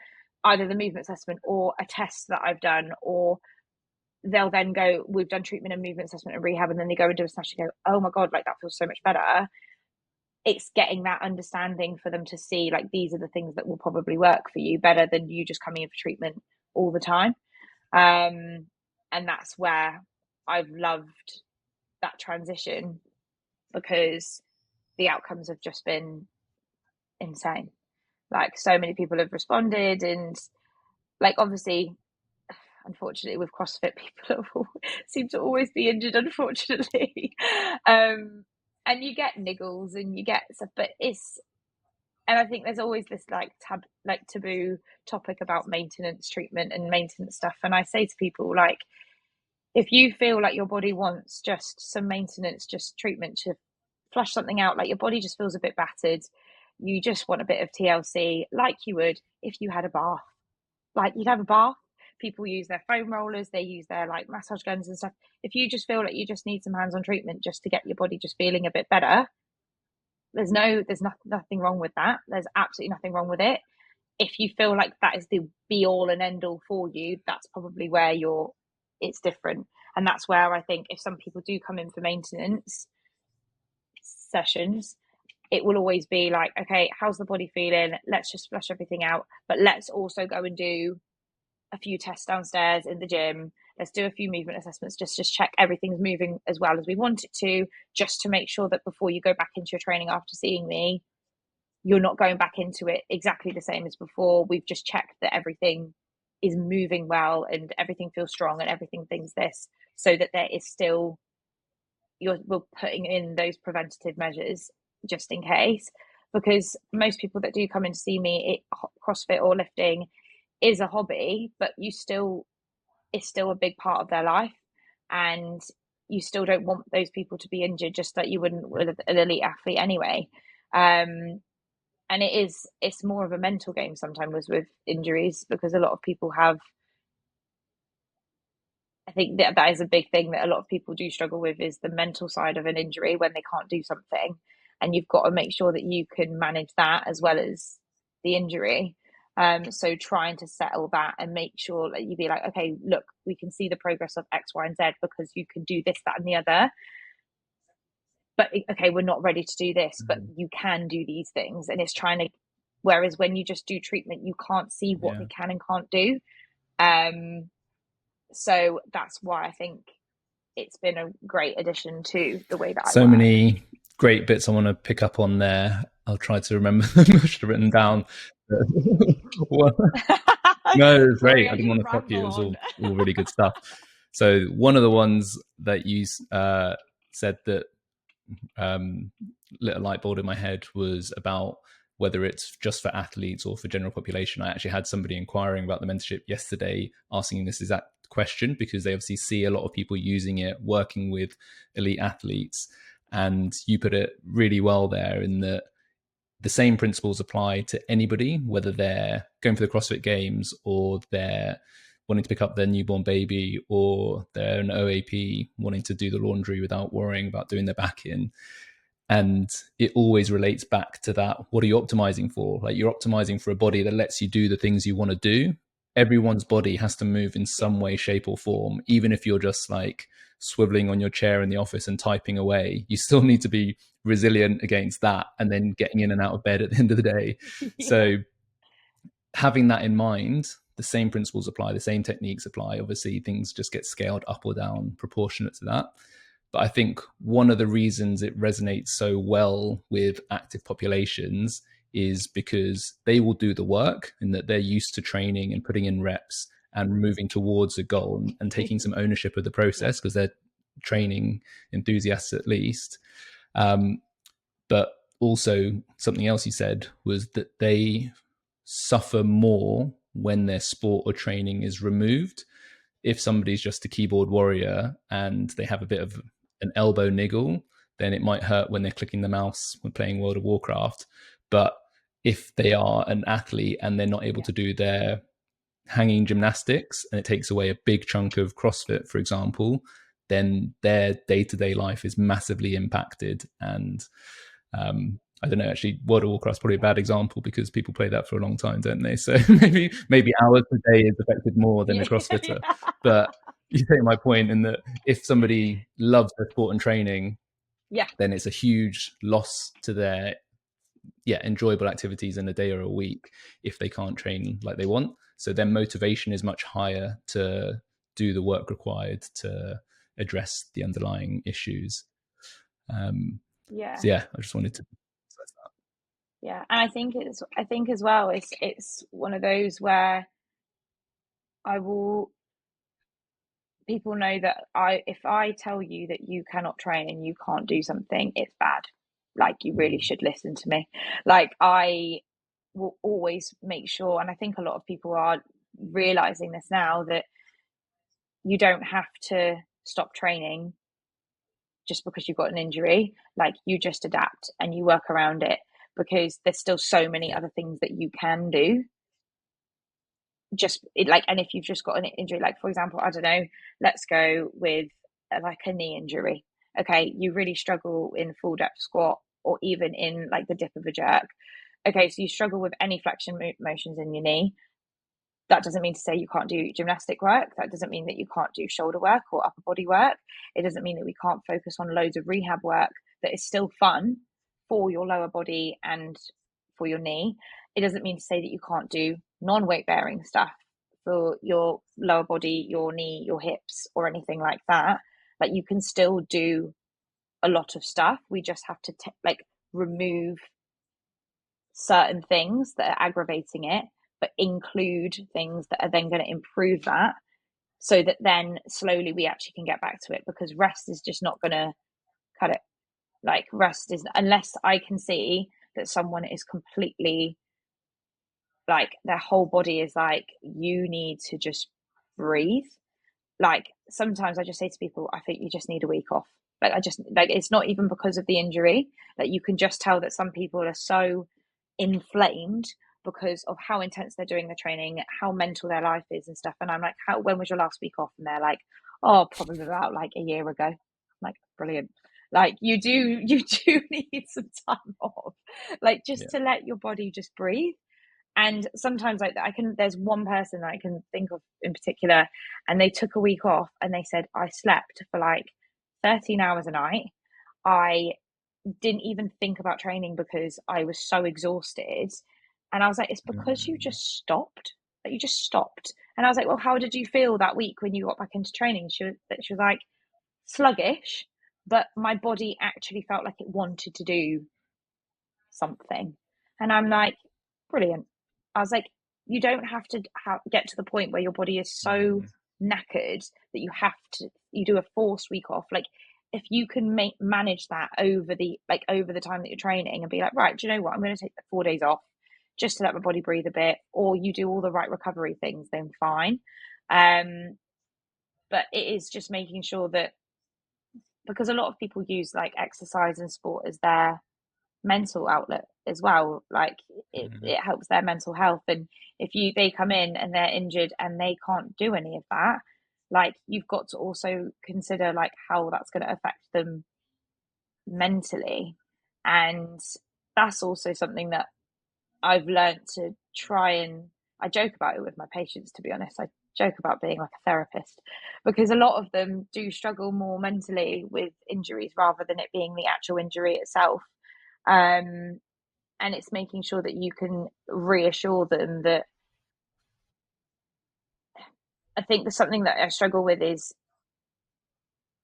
either the movement assessment or a test that I've done, or they'll then go, we've done treatment and movement assessment and rehab, and then they go and do a snatch and go, oh my God, like, that feels so much better. It's getting that understanding for them to see, like, these are the things that will probably work for you better than you just coming in for treatment all the time. And that's where I've loved that transition, because the outcomes have just been insane. Like, so many people have responded, and like, obviously, unfortunately, with CrossFit, people seem to always be injured, unfortunately. And you get niggles and you get stuff, but and I think there's always this like taboo topic about maintenance treatment and maintenance stuff. And I say to people, like, if you feel like your body wants just some maintenance, just treatment to flush something out, like your body just feels a bit battered, you just want a bit of TLC, like you would if you had a bath. Like, you'd have a bath, people use their foam rollers, they use their like massage guns and stuff. If you just feel like you just need some hands-on treatment just to get your body just feeling a bit better, there's nothing wrong with that. There's absolutely nothing wrong with it. If you feel like that is the be all and end all for you, that's probably where it's different. And that's where I think if some people do come in for maintenance sessions, it will always be like, okay, how's the body feeling? Let's just flush everything out, but let's also go and do a few tests downstairs in the gym. let's do a few movement assessments, just check everything's moving as well as we want it to, just to make sure that before you go back into your training after seeing me, you're not going back into it exactly the same as before. We've just checked that everything is moving well and everything feels strong and everything thinks this, so that there is still, we're putting in those preventative measures just in case. Because most people that do come in to see me, CrossFit or lifting is a hobby, but it's still a big part of their life, and you still don't want those people to be injured, just like you wouldn't with an elite athlete anyway. And it's more of a mental game sometimes with injuries, because a lot of people have, I think that is a big thing that a lot of people do struggle with, is the mental side of an injury when they can't do something, and you've got to make sure that you can manage that as well as the injury. So trying to settle that and make sure that you be like, okay, look, we can see the progress of X, Y, and Z because you can do this, that, and the other. But okay, we're not ready to do this, but you can do these things. And it's trying to, whereas when you just do treatment, you can't see what they can and can't do. So that's why I think it's been a great addition to the way that I work. So many great bits I want to pick up on there. I'll try to remember them. I should have written down. No, it's great. I didn't want to stop you. It was all really good stuff. So one of the ones that you said that lit a light bulb in my head was about whether it's just for athletes or for general population. I actually had somebody inquiring about the mentorship yesterday, asking this exact question, because they obviously see a lot of people using it, working with elite athletes. And you put it really well there, in that the same principles apply to anybody, whether they're going for the CrossFit Games or they're wanting to pick up their newborn baby, or they're an OAP wanting to do the laundry without worrying about doing their back in. And it always relates back to that. What are you optimizing for? Like, you're optimizing for a body that lets you do the things you want to do. Everyone's body has to move in some way, shape, or form. Even if you're just like swiveling on your chair in the office and typing away, you still need to be resilient against that, and then getting in and out of bed at the end of the day. So having that in mind, the same principles apply, the same techniques apply. Obviously, things just get scaled up or down proportionate to that. But I think one of the reasons it resonates so well with active populations is because they will do the work, and that they're used to training and putting in reps and moving towards a goal and taking some ownership of the process, because they're training enthusiasts at least. But also something else you said was that they suffer more when their sport or training is removed. If somebody's just a keyboard warrior and they have a bit of an elbow niggle, then it might hurt when they're clicking the mouse when playing World of Warcraft. But if they are an athlete and they're not able to do their hanging gymnastics, and it takes away a big chunk of CrossFit, for example, then their day-to-day life is massively impacted. And I don't know, actually, World of Warcraft's probably a bad example, because people play that for a long time, don't they? So maybe hours per day is affected more than a CrossFitter. But you take my point in that if somebody loves their sport and training, then it's a huge loss to their enjoyable activities in a day or a week if they can't train like they want. So their motivation is much higher to do the work required to address the underlying issues. So I just wanted to stress that. Yeah, and I think as well, it's one of those where people know that if I tell you that you cannot train and you can't do something, it's bad. Like, you really should listen to me. Like, I will always make sure, and I think a lot of people are realizing this now, that you don't have to stop training just because you've got an injury. Like, you just adapt and you work around it, because there's still so many other things that you can do. And if you've just got an injury, like, for example, I don't know, let's go with like a knee injury. Okay, you really struggle in full depth squat, or even in like the dip of a jerk. Okay, so you struggle with any flexion motions in your knee. That doesn't mean to say you can't do gymnastic work. That doesn't mean that you can't do shoulder work or upper body work. It doesn't mean that we can't focus on loads of rehab work that is still fun for your lower body and for your knee. It doesn't mean to say that you can't do non-weight bearing stuff for your lower body, your knee, your hips, or anything like that. Like you can still do a lot of stuff. We just have to like remove certain things that are aggravating it, but include things that are then going to improve that, so that then slowly we actually can get back to it, because rest is just not going to cut it. Like rest is, unless I can see that someone is completely like their whole body is like, you need to just breathe. Like sometimes I just say to people, I think you just need a week off. Like I just, like, it's not even because of the injury. Like you can just tell that some people are so inflamed because of how intense they're doing the training, how mental their life is and stuff. And I'm like, when was your last week off? And they're like, oh, probably about like a year ago. I'm like, brilliant. Like you do need some time off, like just to let your body just breathe. And sometimes like there's one person that I can think of in particular, and they took a week off and they said, I slept for like 13 hours a night. I didn't even think about training because I was so exhausted. And I was like, it's because you just stopped. Like you just stopped. And I was like, well, how did you feel that week when you got back into training? She was like, sluggish, but my body actually felt like it wanted to do something. And I'm like, brilliant. I was like, you don't have to get to the point where your body is so knackered that you do a forced week off. Like if you can manage that over the time that you're training and be like, right, do you know what, I'm going to take 4 days off just to let my body breathe a bit, or you do all the right recovery things, then fine. But it is just making sure that, because a lot of people use like exercise and sport as their mental outlet as well, like it helps their mental health. And if they come in and they're injured and they can't do any of that, like you've got to also consider like how that's going to affect them mentally. And that's also something that I've learned to try, and I joke about it with my patients, to be honest. I joke about being like a therapist, because a lot of them do struggle more mentally with injuries rather than it being the actual injury itself. And it's making sure that you can reassure them that, I think there's something that I struggle with is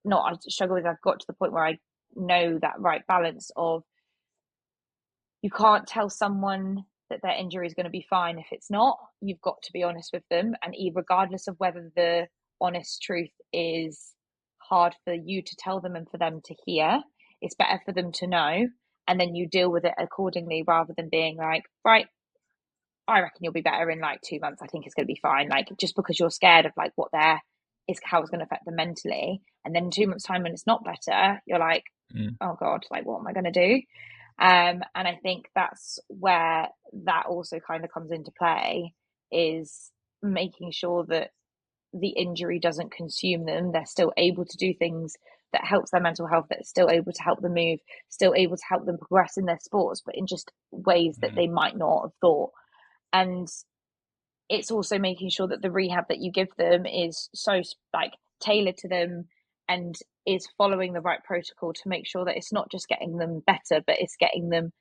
not I struggle with I've got to the point where I know that right balance of, you can't tell someone that their injury is going to be fine if it's not. You've got to be honest with them, and regardless of whether the honest truth is hard for you to tell them and for them to hear, it's better for them to know, and then you deal with it accordingly, rather than being like, right, I reckon you'll be better in like 2 months. I think it's going to be fine. Like just because you're scared of like how it's going to affect them mentally, and then in 2 months' time when it's not better, you're like, oh God, like what am I going to do? And I think that's where that also kind of comes into play, is making sure that the injury doesn't consume them. They're still able to do things that helps their mental health, that's still able to help them move, still able to help them progress in their sports, but in just ways that they might not have thought. And it's also making sure that the rehab that you give them is so like tailored to them and is following the right protocol to make sure that it's not just getting them better, but it's getting them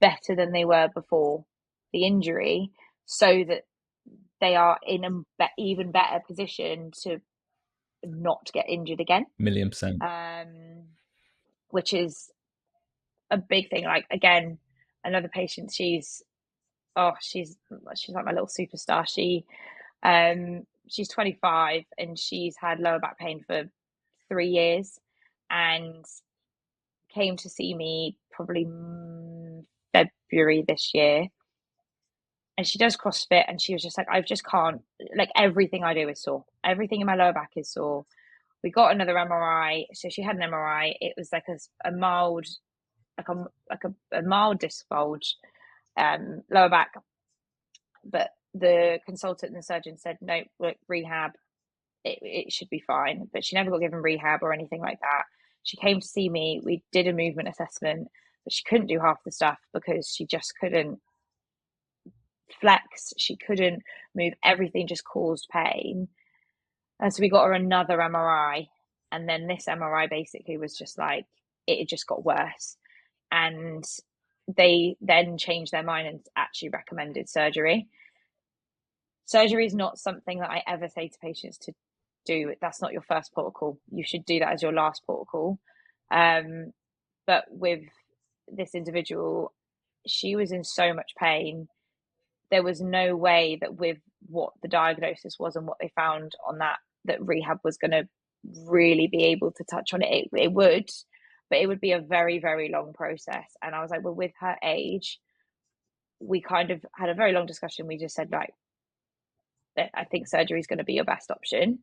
better than they were before the injury, so that they are in an even better position to not get injured again. 1,000,000%. Which is a big thing. Like again, another patient, she's like my little superstar. She's 25 and she's had lower back pain for 3 years, and came to see me probably February this year. And she does CrossFit, and she was just like, I just can't, like everything I do is sore. Everything in my lower back is sore. We got another MRI. So she had an MRI. It was like a mild, a mild disc bulge, lower back. But the consultant and the surgeon said, no, look, rehab, it should be fine. But she never got given rehab or anything like that. She came to see me. We did a movement assessment, but she couldn't do half the stuff because she just couldn't flex. She couldn't move. Everything just caused pain. And so we got her another MRI. And then this MRI basically was just like, it just got worse. And they then changed their mind and actually recommended surgery. surgery is not something that I ever say to patients to do. That's not your first protocol. You should do that as your last protocol. But with this individual, she was in so much pain. There was no way that with what the diagnosis was and what they found on that rehab was going to really be able to touch on it. It would, but it would be a very, very long process. And I was like, well, with her age, we kind of had a very long discussion. We just said, like, I think surgery is going to be your best option.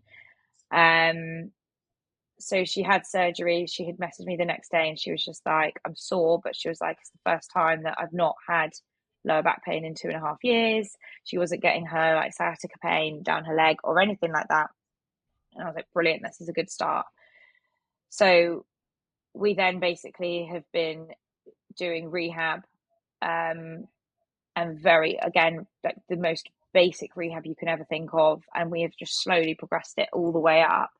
So she had surgery. She had messaged me the next day and she was just like, I'm sore, but she was like, it's the first time that I've not had lower back pain in 2.5 years. She wasn't getting her like sciatica pain down her leg or anything like that. And I was like, brilliant, this is a good start. So we then basically have been doing rehab, and very, again, like the most basic rehab you can ever think of. And we have just slowly progressed it all the way up.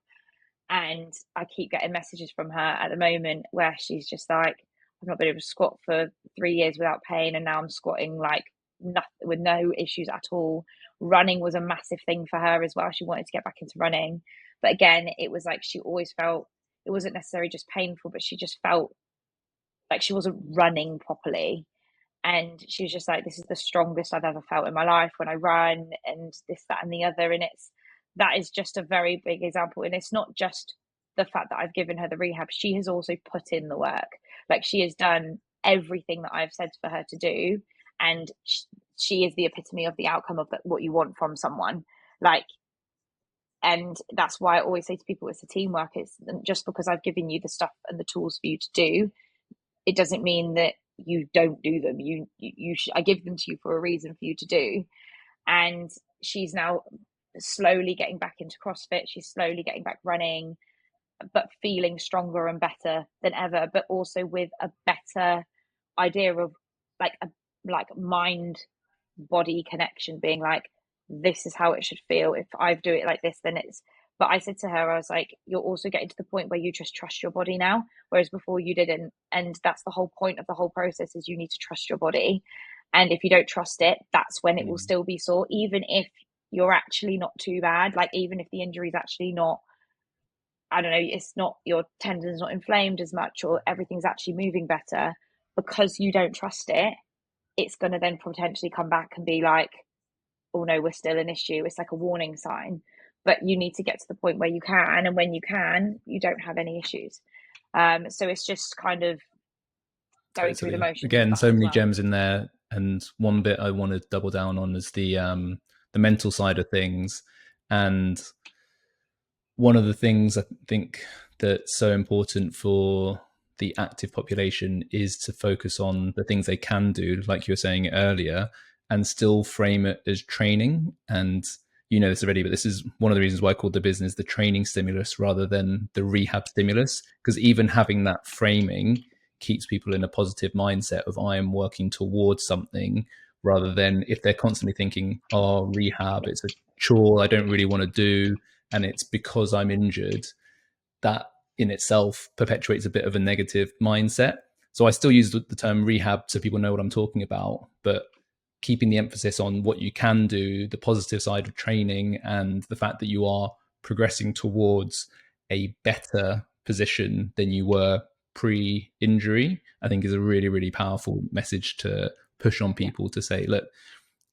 And I keep getting messages from her at the moment where she's just like, I've not been able to squat for 3 years without pain, and now I'm squatting like nothing, with no issues at all. Running was a massive thing for her as well. She wanted to get back into running. But again, it was like she always felt it wasn't necessarily just painful, but she just felt like she wasn't running properly. And she was just like, this is the strongest I've ever felt in my life when I run, and this, that, and the other. And that is just a very big example. And it's not just the fact that I've given her the rehab. She has also put in the work. Like, she has done everything that I've said for her to do. And she is the epitome of the outcome of what you want from someone. Like, and that's why I always say to people, it's a teamwork. It's just because I've given you the stuff and the tools for you to do, it doesn't mean that you don't do them. I give them to you for a reason for you to do. And she's now slowly getting back into CrossFit. She's slowly getting back running, but feeling stronger and better than ever, but also with a better idea of like mind body connection, being like, this is how it should feel. If I do it like this, then it's. But I said to her, I was like, you're also getting to the point where you just trust your body now, whereas before you didn't. And that's the whole point of the whole process, is you need to trust your body. And if you don't trust it, that's when it will still be sore, even if you're actually not too bad. Like, even if the injury is actually not, I don't know, it's not, your tendon's not inflamed as much, or everything's actually moving better, because you don't trust it, it's going to then potentially come back and be like, oh no, we're still an issue. It's like a warning sign. But you need to get to the point where you can, and when you can, you don't have any issues. So it's just kind of going through the motions. Again, so many gems in there. And one bit I want to double down on is the mental side of things. And one of the things I think that's so important for the active population is to focus on the things they can do, like you were saying earlier, and still frame it as training. And you know this already, but this is one of the reasons why I called the business the training stimulus rather than the rehab stimulus, because even having that framing keeps people in a positive mindset of, I am working towards something, rather than if they're constantly thinking, oh, rehab, it's a chore I don't really want to do, and it's because I'm injured. That in itself perpetuates a bit of a negative mindset. So I still use the term rehab so people know what I'm talking about, but keeping the emphasis on what you can do, the positive side of training, and the fact that you are progressing towards a better position than you were pre-injury, I think is a really, really powerful message to push on people to say, look,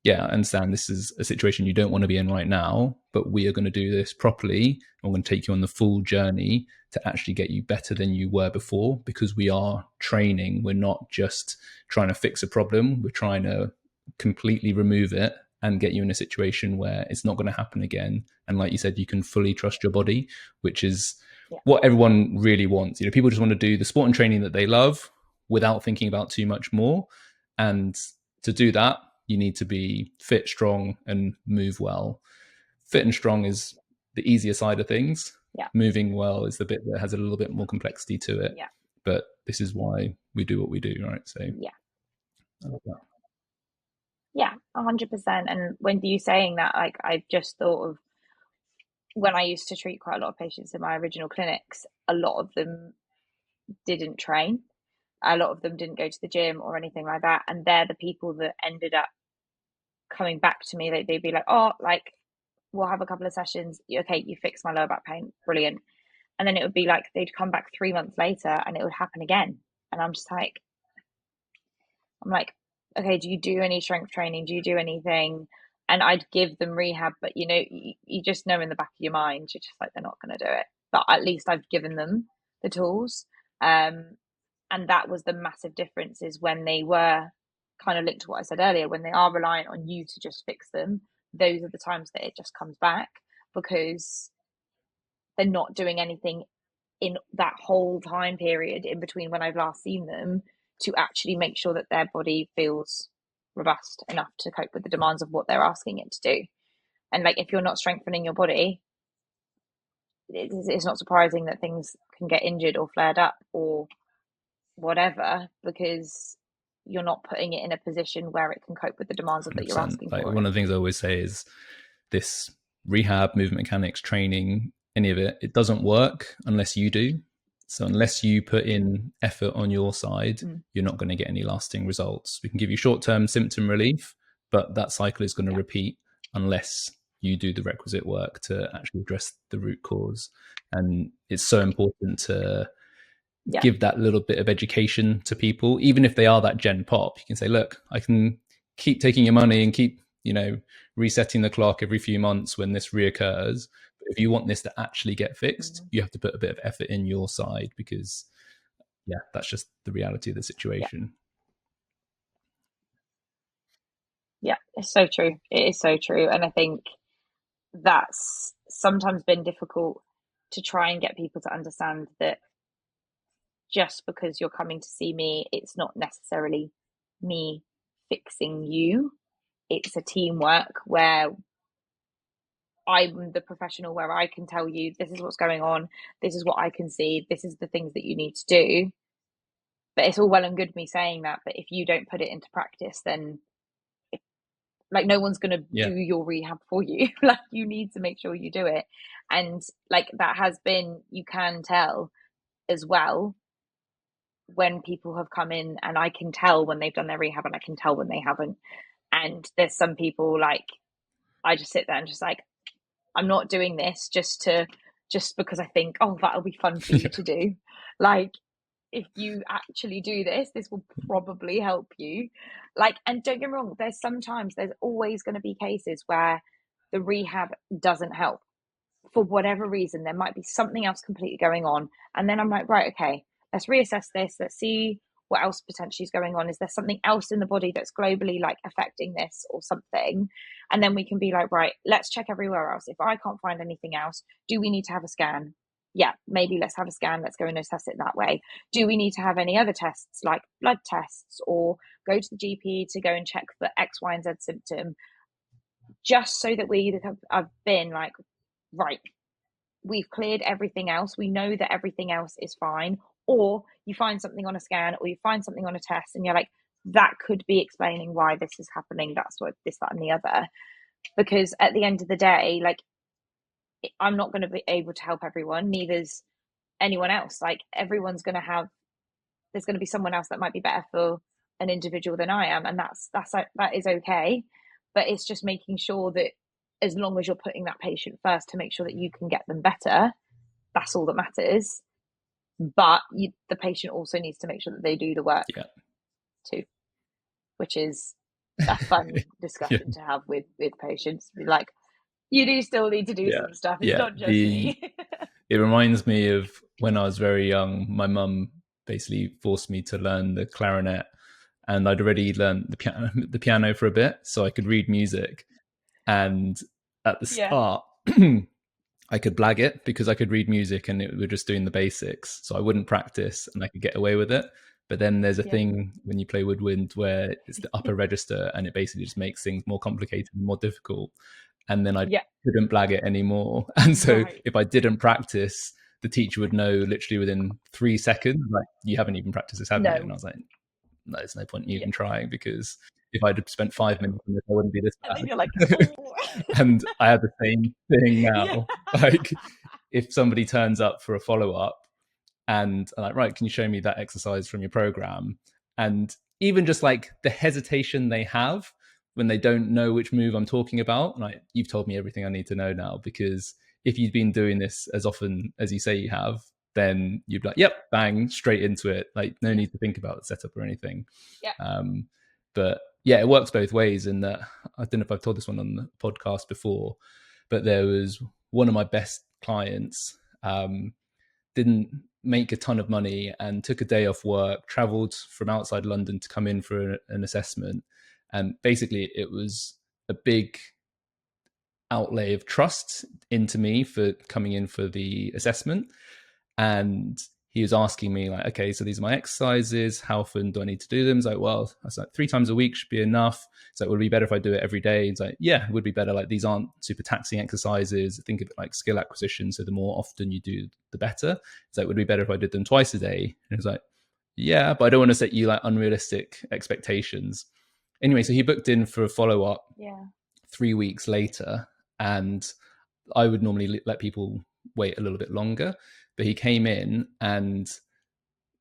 yeah, I understand this is a situation you don't want to be in right now, but we are going to do this properly. I'm going to take you on the full journey to actually get you better than you were before, because we are training. We're not just trying to fix a problem. We're trying to completely remove it and get you in a situation where it's not going to happen again. And like you said, you can fully trust your body, which is what everyone really wants. You know, people just want to do the sport and training that they love without thinking about too much more. And to do that, you need to be fit, strong, and move well. Fit and strong is the easier side of things. Moving well is the bit that has a little bit more complexity to it. But this is why we do what we do, right? So I love that. Yeah, 100%. And when you saying that, like, I just thought of when I used to treat quite a lot of patients in my original clinics, a lot of them didn't train. A lot of them didn't go to the gym or anything like that. And they're the people that ended up coming back to me, they'd be like, oh, like, we'll have a couple of sessions. Okay, you fixed my lower back pain. Brilliant. And then it would be like they'd come back 3 months later and it would happen again. And I'm like, okay, do you do any strength training? Do you do anything? And I'd give them rehab, but you just know in the back of your mind, you're just like, they're not going to do it. But at least I've given them the tools. And that was the massive difference, is when they were kind of linked to what I said earlier, when they are reliant on you to just fix them, those are the times that it just comes back, because they're not doing anything in that whole time period in between when I've last seen them to actually make sure that their body feels robust enough to cope with the demands of what they're asking it to do. And like, if you're not strengthening your body, it's not surprising that things can get injured or flared up or whatever, because you're not putting it in a position where it can cope with the demands of that you're asking like for. One of the things I always say is this rehab, movement mechanics training, any of it doesn't work unless you do. So unless you put in effort on your side, you're not going to get any lasting results. We can give you short-term symptom relief, but that cycle is going to repeat unless you do the requisite work to actually address the root cause. And it's so important to give that little bit of education to people, even if they are that gen pop. You can say, look, I can keep taking your money and keep, resetting the clock every few months when this reoccurs. But if you want this to actually get fixed, you have to put a bit of effort in your side, because that's just the reality of the situation. Yeah, it's so true. It is so true. And I think that's sometimes been difficult to try and get people to understand that just because you're coming to see me, it's not necessarily me fixing you. It's a teamwork where I'm the professional, where I can tell you, this is what's going on, this is what I can see, this is the things that you need to do. But it's all well and good me saying that, but if you don't put it into practice, then like, no one's going to do your rehab for you. Like, you need to make sure you do it. And like, that has been, you can tell as well when people have come in, and I can tell when they've done their rehab and I can tell when they haven't. And there's some people, like, I just sit there and just like, I'm not doing this just because I think, oh, that'll be fun for you to do. Like, if you actually do this, this will probably help you. Like, and don't get me wrong, there's always going to be cases where the rehab doesn't help for whatever reason. There might be something else completely going on. And then I'm like, right, okay, let's reassess this. Let's see what else potentially is going on. Is there something else in the body that's globally like affecting this or something? And then we can be like, right, let's check everywhere else. If I can't find anything else, do we need to have a scan? Yeah, maybe let's have a scan. Let's go and assess it that way. Do we need to have any other tests, like blood tests, or go to the GP to go and check for X, Y, and Z symptom, just so that we have been like, right, we've cleared everything else. We know that everything else is fine. Or you find something on a scan, or you find something on a test, and you're like, that could be explaining why this is happening. That's what this, that, and the other. Because at the end of the day, like, I'm not going to be able to help everyone, neither's anyone else. Like, everyone's going to have, there's going to be someone else that might be better for an individual than I am, and that is okay. But it's just making sure that as long as you're putting that patient first to make sure that you can get them better, that's all that matters. But the patient also needs to make sure that they do the work too, which is a fun discussion to have with patients. Like, you do still need to do some stuff. It's not just me. It reminds me of when I was very young. My mum basically forced me to learn the clarinet, and I'd already learned the piano for a bit, so I could read music. And at the start, I could blag it because I could read music and we're just doing the basics. So I wouldn't practice and I could get away with it. But then there's a thing when you play woodwind where it's the upper register, and it basically just makes things more complicated and more difficult. And then I couldn't blag it anymore. And so if I didn't practice, the teacher would know literally within 3 seconds, like, you haven't even practiced this, have you? And I was like, no, there's no point in even trying, because if I'd have spent 5 minutes on this, I wouldn't be this bad. And you're like, oh. And I have the same thing now. Like, if somebody turns up for a follow-up and I'm like, right, can you show me that exercise from your program? And even just like the hesitation they have when they don't know which move I'm talking about. Like, you've told me everything I need to know now, because if you'd been doing this as often as you say you have, then you'd be like, yep, bang, straight into it. Like, no need to think about the setup or anything. Yeah. But yeah, it works both ways in that, I don't know if I've told this one on the podcast before, but there was one of my best clients, didn't make a ton of money and took a day off work, traveled from outside London to come in for an assessment. And basically it was a big outlay of trust into me for coming in for the assessment. And he was asking me like, okay, so these are my exercises. How often do I need to do them? He's like, well, I was like, 3 times a week should be enough. So it would be better if I do it every day. He's like, yeah, it would be better. Like, these aren't super taxing exercises. Think of it like skill acquisition. So the more often you do, the better. So it would be better if I did them twice a day. And he was like, yeah, but I don't want to set you like unrealistic expectations. Anyway, so he booked in for a follow-up 3 weeks later. And I would normally let people wait a little bit longer, but he came in, and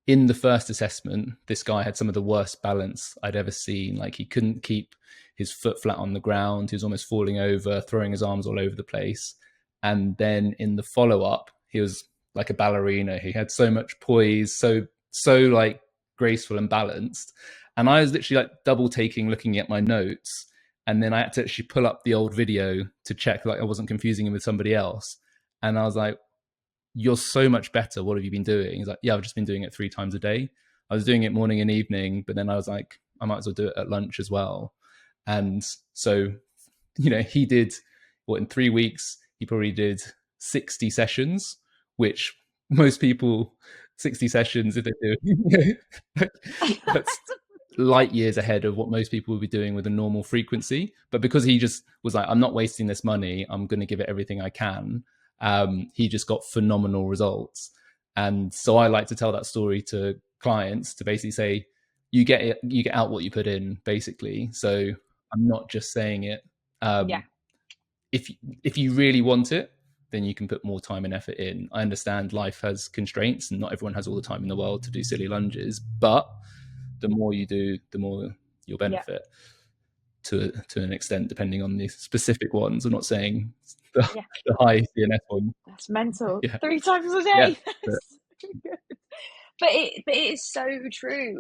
in the first assessment, this guy had some of the worst balance I'd ever seen. Like, he couldn't keep his foot flat on the ground. He was almost falling over, throwing his arms all over the place. And then in the follow-up, he was like a ballerina. He had so much poise, so like graceful and balanced. And I was literally like double taking, looking at my notes. And then I had to actually pull up the old video to check like I wasn't confusing him with somebody else. And I was like, you're so much better. What have you been doing? He's like, yeah, I've just been doing it 3 times a day. I was doing it morning and evening, but then I was like, I might as well do it at lunch as well. And so, he did, in 3 weeks, he probably did 60 sessions, which most people, 60 sessions, if they do, that's light years ahead of what most people would be doing with a normal frequency. But because he just was like, I'm not wasting this money, I'm going to give it everything I can. He just got phenomenal results. And so I like to tell that story to clients to basically say, you get out what you put in, basically. So I'm not just saying it. If you really want it, then you can put more time and effort in. I understand life has constraints and not everyone has all the time in the world to do silly lunges, but the more you do, the more you'll benefit to an extent, depending on the specific ones. I'm not saying the high CNS one. That's mental. 3 times a day. But it is so true.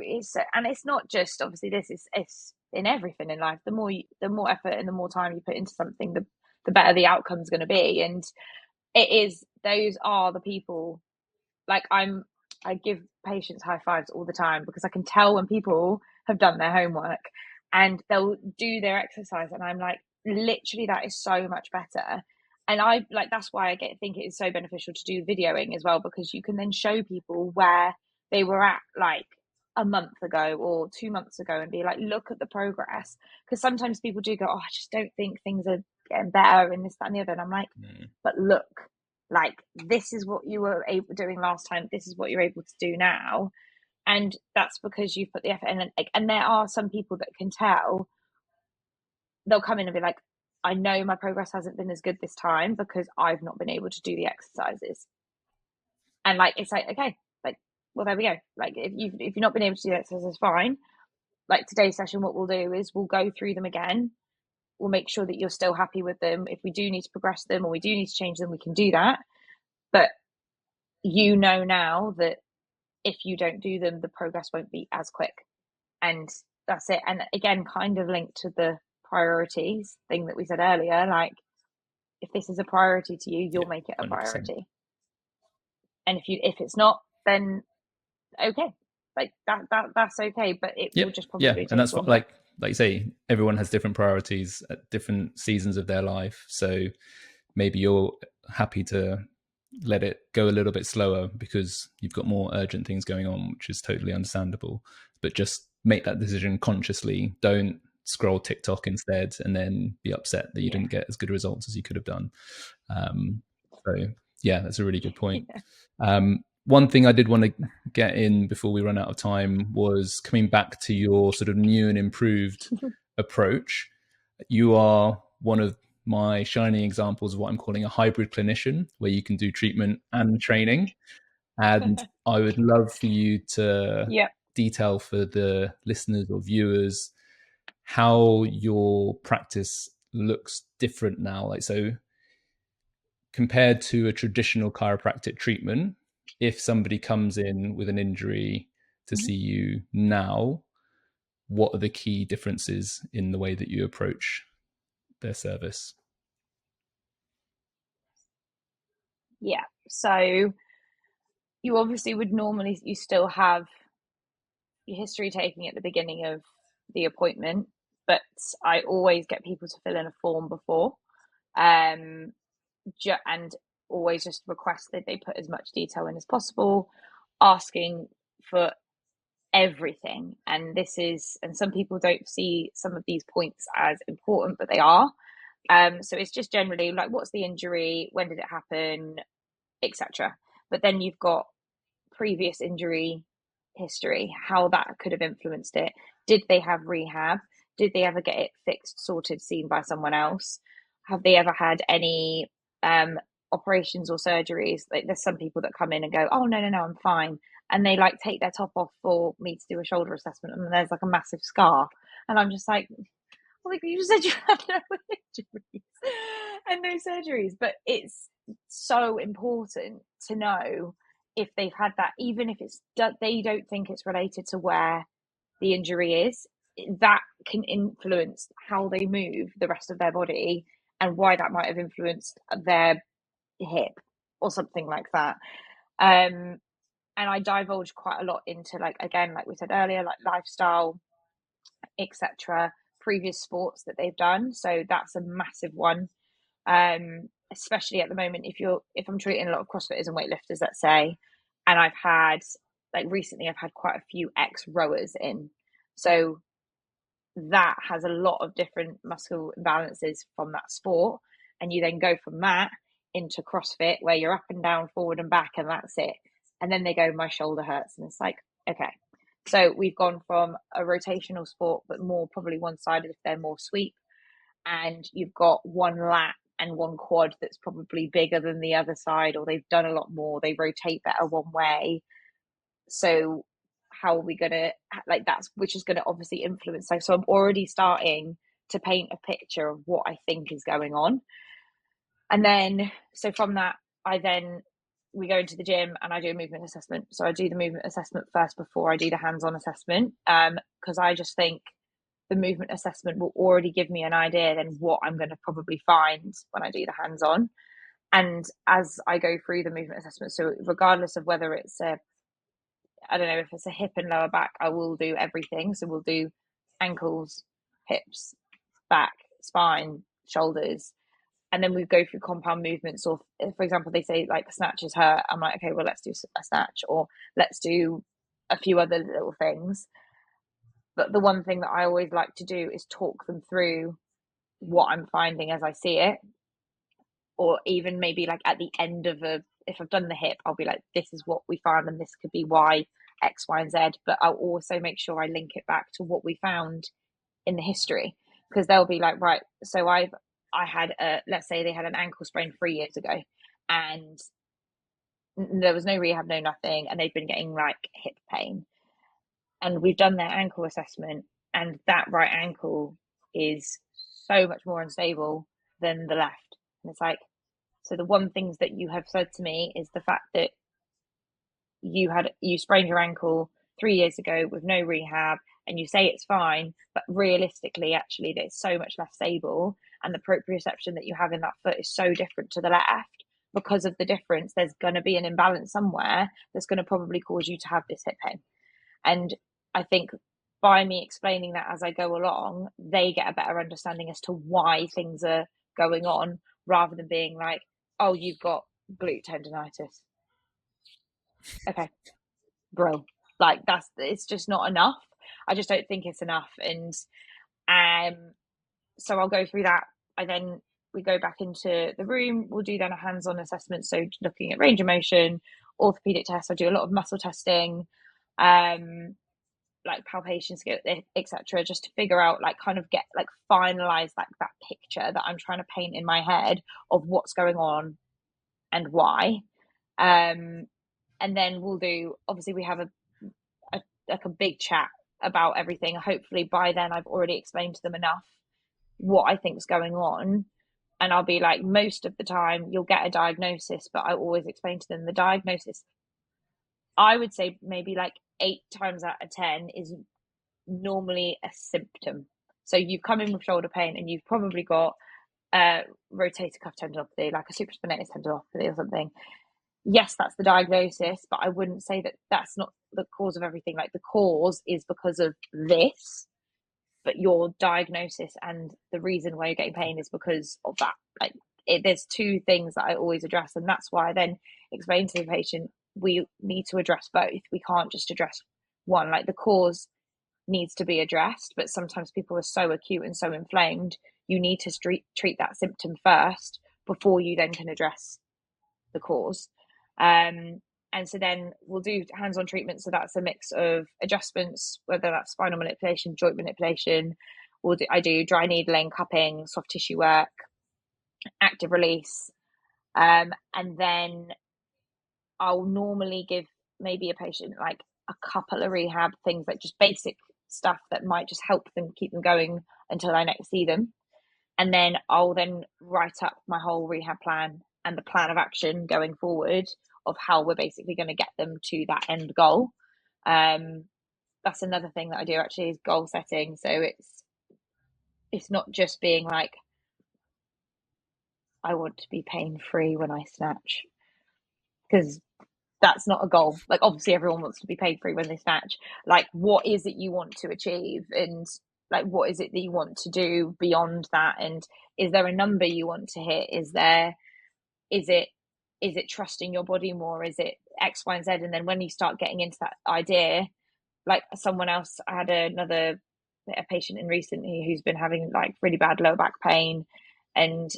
And it's not just, obviously, it's in everything in life. The more effort and the more time you put into something, the better the outcome's going to be. And those are the people. Like, I give patients high fives all the time, because I can tell when people have done their homework and they'll do their exercise, and I'm like, literally, that is so much better. And I like, that's why I think it is so beneficial to do videoing as well, because you can then show people where they were at like a month ago or 2 months ago and be like, look at the progress. Because sometimes people do go, oh, I just don't think things are getting better and this, that, and the other. And I'm like, but look, like, this is what you were able doing last time. This is what you're able to do now. And that's because you've put the effort in. And there are some people that can tell. They'll come in and be like, I know my progress hasn't been as good this time because I've not been able to do the exercises. And like, it's like, okay, like, well, there we go. Like, if you've not been able to do the exercises, fine. Like, today's session, what we'll do is we'll go through them again. We'll make sure that you're still happy with them. If we do need to progress them or we do need to change them, we can do that. But you know now that if you don't do them, the progress won't be as quick. And that's it. And again, kind of linked to the priorities thing that we said earlier, like, if this is a priority to you, you'll make it a 100%. Priority. And if it's not, then okay, like that's okay. But it will just probably and that's what, like you say, everyone has different priorities at different seasons of their life. So maybe you're happy to let it go a little bit slower because you've got more urgent things going on, which is totally understandable. But just make that decision consciously. Don't scroll TikTok instead and then be upset that you didn't get as good results as you could have done. So that's a really good point. One thing I did want to get in before we run out of time was coming back to your sort of new and improved approach. You are one of my shining examples of what I'm calling a hybrid clinician, where you can do treatment and training. And I would love for you to detail for the listeners or viewers how your practice looks different now. Like, so compared to a traditional chiropractic treatment, if somebody comes in with an injury to Mhm. see you now, what are the key differences in the way that you approach their service? Yeah. So you obviously would normally, you still have your history taking at the beginning of the appointment, but I always get people to fill in a form before, and always just request that they put as much detail in as possible, asking for everything. And some people don't see some of these points as important, but they are. So it's just generally like, what's the injury, when did it happen, etc. But then you've got previous injury history, how that could have influenced it. Did they have rehab? Did they ever get it fixed, sorted, seen by someone else? Have they ever had any operations or surgeries? Like, there's some people that come in and go, oh, no, no, no, I'm fine. And they like take their top off for me to do a shoulder assessment, and there's like a massive scar. And I'm just like, well, you just said you had no injuries and no surgeries. But it's so important to know if they've had that, even if they don't think it's related to where the injury is, that can influence how they move the rest of their body, and why that might have influenced their hip or something like that. And I divulge quite a lot into, like, again, like we said earlier, like lifestyle, etc., previous sports that they've done. So that's a massive one. Especially at the moment, if I'm treating a lot of CrossFitters and weightlifters, let's say, and I've had, like, recently I've had quite a few ex-rowers in. So that has a lot of different muscle imbalances from that sport. And you then go from that into CrossFit, where you're up and down, forward and back, and that's it. And then they go, my shoulder hurts. And it's like, okay. So we've gone from a rotational sport, but more probably one-sided if they're more sweep. And you've got one lat and one quad that's probably bigger than the other side, or they've done a lot more, they rotate better one way. So how are we gonna, like, that's, which is going to obviously influence. So I'm already starting to paint a picture of what I think is going on. And then, so from that, we go into the gym and I do a movement assessment. So I do the movement assessment first before I do the hands-on assessment, because I just think the movement assessment will already give me an idea then what I'm going to probably find when I do the hands-on. And as I go through the movement assessment, so regardless of whether it's I don't know, if it's a hip and lower back, I will do everything. So we'll do ankles, hips, back, spine, shoulders, and then we go through compound movements. Or if, for example, they say like snatches hurt, I'm like, okay, well, let's do a snatch, or let's do a few other little things. But the one thing that I always like to do is talk them through what I'm finding as I see it. Or even maybe like at the end of if I've done the hip, I'll be like, this is what we found, and this could be why X, Y, and Z. But I'll also make sure I link it back to what we found in the history, because they'll be like, right, so I had let's say they had an ankle sprain 3 years ago, and there was no rehab, no nothing, and they've been getting like hip pain, and we've done their ankle assessment, and that right ankle is so much more unstable than the left. And it's like, so the one things that you have said to me is the fact that you sprained your ankle 3 years ago with no rehab, and you say it's fine, but realistically, actually, it's so much less stable, and the proprioception that you have in that foot is so different to the left. Because of the difference, there's going to be an imbalance somewhere that's going to probably cause you to have this hip pain. And I think by me explaining that as I go along, they get a better understanding as to why things are going on, rather than being like, oh, you've got glute tendonitis. Okay, bro. Like, it's just not enough. I just don't think it's enough. And so I'll go through that. We go back into the room. We'll do then a hands-on assessment. So looking at range of motion, orthopedic tests. I do a lot of muscle testing, like palpation skill, etc., just to figure out, like, kind of get, like, finalize like that picture that I'm trying to paint in my head of what's going on and why. And then we'll do, obviously we have a big chat about everything. Hopefully by then I've already explained to them enough what I think is going on. And I'll be like, most of the time you'll get a diagnosis, but I always explain to them the diagnosis, I would say maybe like 8 times out of 10 is normally a symptom. So you've come in with shoulder pain and you've probably got rotator cuff tendinopathy, like a supraspinatus tendinopathy or something. Yes, that's the diagnosis, but I wouldn't say that that's not the cause of everything. Like the cause is because of this, but your diagnosis and the reason why you're getting pain is because of that. Like there's two things that I always address, and that's why I then explain to the patient we need to address both. We can't just address one. Like the cause needs to be addressed, but sometimes people are so acute and so inflamed, you need to treat that symptom first before you then can address the cause. And so then we'll do hands-on treatment. So that's a mix of adjustments, whether that's spinal manipulation, joint manipulation. I do dry needling, cupping, soft tissue work, active release. And then I'll normally give maybe a patient like a couple of rehab things, like just basic stuff that might just help them keep them going until I next see them. And then I'll then write up my whole rehab plan and the plan of action going forward of how we're basically going to get them to that end goal. That's another thing that I do actually is goal setting. So it's not just being like, I want to be pain free when I snatch, because that's not a goal. Like obviously everyone wants to be pain free when they snatch. Like what is it you want to achieve, and like what is it that you want to do beyond that, and is there a number you want to hit? Is it trusting your body more? Is it X, Y, and Z? And then when you start getting into that idea, like someone else, I had a patient in recently who's been having like really bad lower back pain, and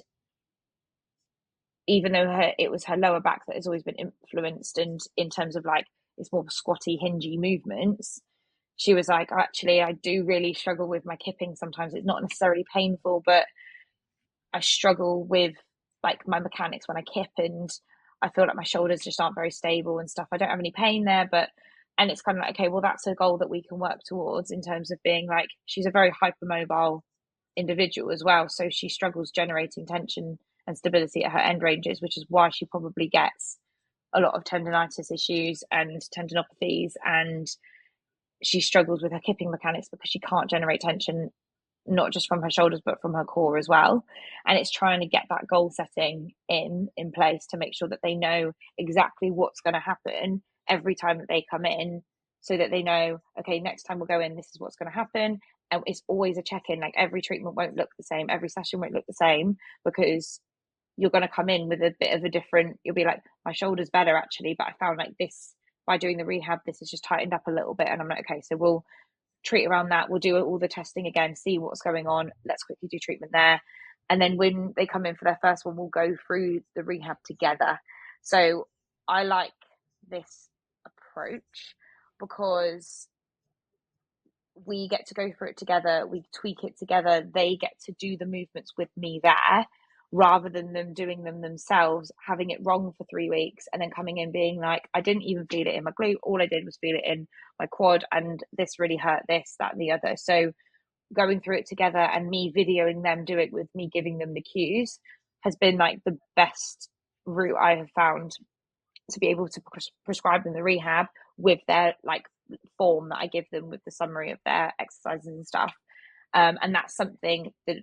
even though it was her lower back that has always been influenced, and in terms of like it's more squatty, hingy movements, she was like, actually, I do really struggle with my kipping sometimes. It's not necessarily painful, but I struggle with like my mechanics when I kip, and I feel like my shoulders just aren't very stable and stuff. I don't have any pain there, but and it's kind of like, okay, well, that's a goal that we can work towards in terms of being like, she's a very hypermobile individual as well. So she struggles generating tension and stability at her end ranges, which is why she probably gets a lot of tendonitis issues and tendinopathies, and she struggles with her kipping mechanics because she can't generate tension, not just from her shoulders but from her core as well. And it's trying to get that goal setting in place to make sure that they know exactly what's going to happen every time that they come in, so that they know, okay, next time we'll go in, this is what's going to happen. And it's always a check-in. Like every treatment won't look the same, every session won't look the same, because you're going to come in with a bit of a different, you'll be like, my shoulder's better actually, but I found like this, by doing the rehab, this is just tightened up a little bit. And I'm like, okay, so we'll treat around that. We'll do all the testing again, see what's going on. Let's quickly do treatment there. And then when they come in for their first one, we'll go through the rehab together. So I like this approach because we get to go through it together, we tweak it together, they get to do the movements with me there, rather than them doing them themselves, having it wrong for 3 weeks, and then coming in being like, I didn't even feel it in my glute, all I did was feel it in my quad, and this really hurt this, that, and the other. So going through it together and me videoing them do it with me giving them the cues has been like the best route I have found to be able to prescribe them the rehab with their like form that I give them with the summary of their exercises and stuff. And that's something that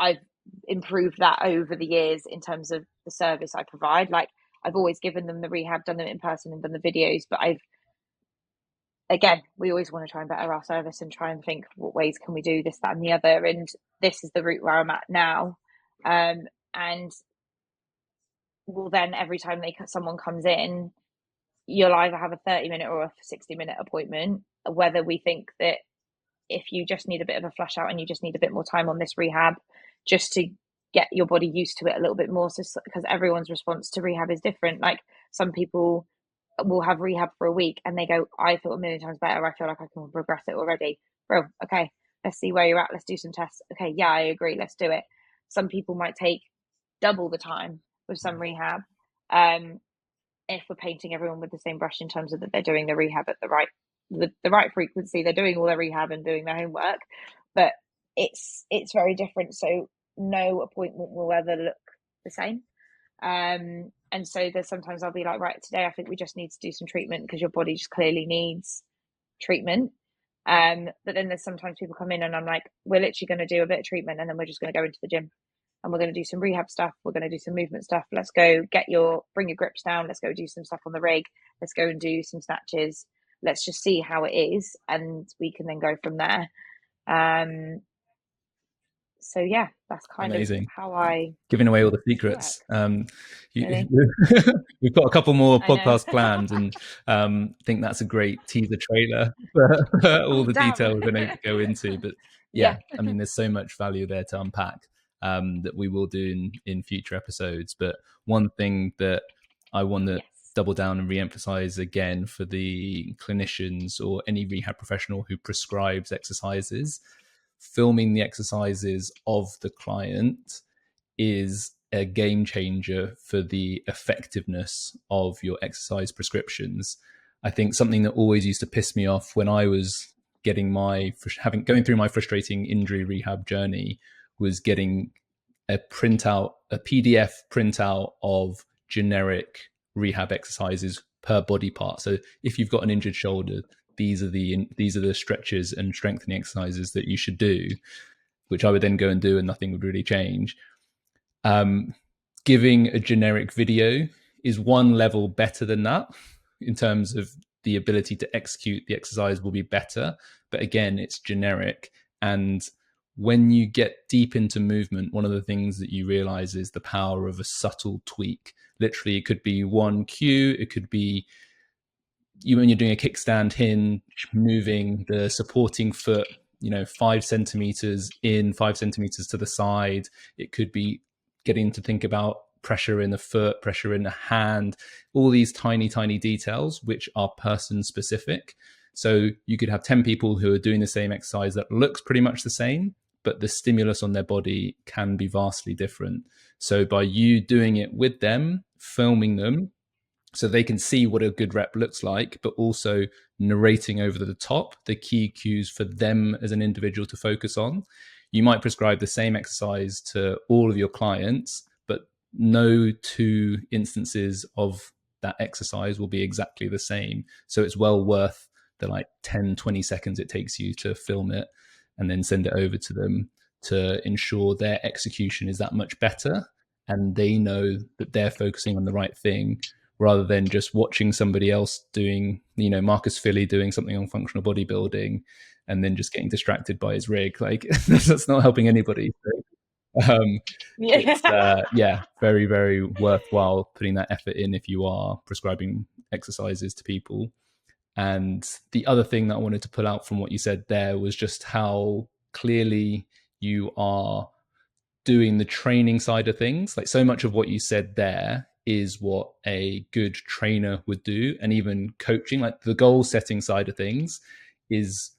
I've improved that over the years in terms of the service I provide. Like I've always given them the rehab, done them in person and done the videos, but again, we always want to try and better our service and try and think what ways can we do this, that, and the other. And this is the route where I'm at now. And will then every time someone comes in, you'll either have a 30-minute or a 60-minute appointment, whether we think that if you just need a bit of a flush out and you just need a bit more time on this rehab just to get your body used to it a little bit more. So because everyone's response to rehab is different. Like some people will have rehab for a week and they go, I feel a million times better, I feel like I can progress it already. Bro, okay, let's see where you're at, let's do some tests. Okay, yeah, I agree, let's do it. Some people might take double the time with some rehab, if we're painting everyone with the same brush in terms of that they're doing the rehab at the right the right frequency, they're doing all their rehab and doing their homework, but it's very different. So no appointment will ever look the same. And so there's sometimes I'll be like, right, today I think we just need to do some treatment because your body just clearly needs treatment. But then there's sometimes people come in and I'm like, we're literally going to do a bit of treatment and then we're just going to go into the gym and we're going to do some rehab stuff. We're going to do some movement stuff. Let's go bring your grips down. Let's go do some stuff on the rig. Let's go and do some snatches. Let's just see how it is. And we can then go from there. So yeah, that's kind Amazing. of how I giving away all the secrets. Really? We've got a couple more I know. podcasts planned, and think that's a great teaser trailer for all the detail we're going to go into. But yeah, I mean, there's so much value there to unpack that we will do in future episodes. But one thing that I want to double down and re-emphasize again for the clinicians or any rehab professional who prescribes exercises, filming the exercises of the client is a game changer for the effectiveness of your exercise prescriptions. I think something that always used to piss me off when I was going through my frustrating injury rehab journey was getting a PDF printout of generic rehab exercises per body part. So if you've got an injured shoulder, these are the stretches and strengthening exercises that you should do, which I would then go and do and nothing would really change. Giving a generic video is one level better than that in terms of the ability to execute the exercise will be better. But again, it's generic. And when you get deep into movement, one of the things that you realize is the power of a subtle tweak. Literally, it could be one cue. It could be when you're doing a kickstand hinge, moving the supporting foot, 5 centimeters in, 5 centimeters to the side. It could be getting to think about pressure in the foot, pressure in the hand, all these tiny, tiny details, which are person specific. So you could have 10 people who are doing the same exercise that looks pretty much the same, but the stimulus on their body can be vastly different. So by you doing it with them, filming them, so they can see what a good rep looks like, but also narrating over the top the key cues for them as an individual to focus on. You might prescribe the same exercise to all of your clients, but no two instances of that exercise will be exactly the same. So it's well worth the 10, 20 seconds it takes you to film it and then send it over to them to ensure their execution is that much better. And they know that they're focusing on the right thing, rather than just watching somebody else doing, Marcus Philly doing something on functional bodybuilding and then just getting distracted by his rig. That's not helping anybody. So, it's very, very worthwhile putting that effort in if you are prescribing exercises to people. And the other thing that I wanted to pull out from what you said there was just how clearly you are doing the training side of things. So much of what you said there is what a good trainer would do. And even coaching, the goal setting side of things is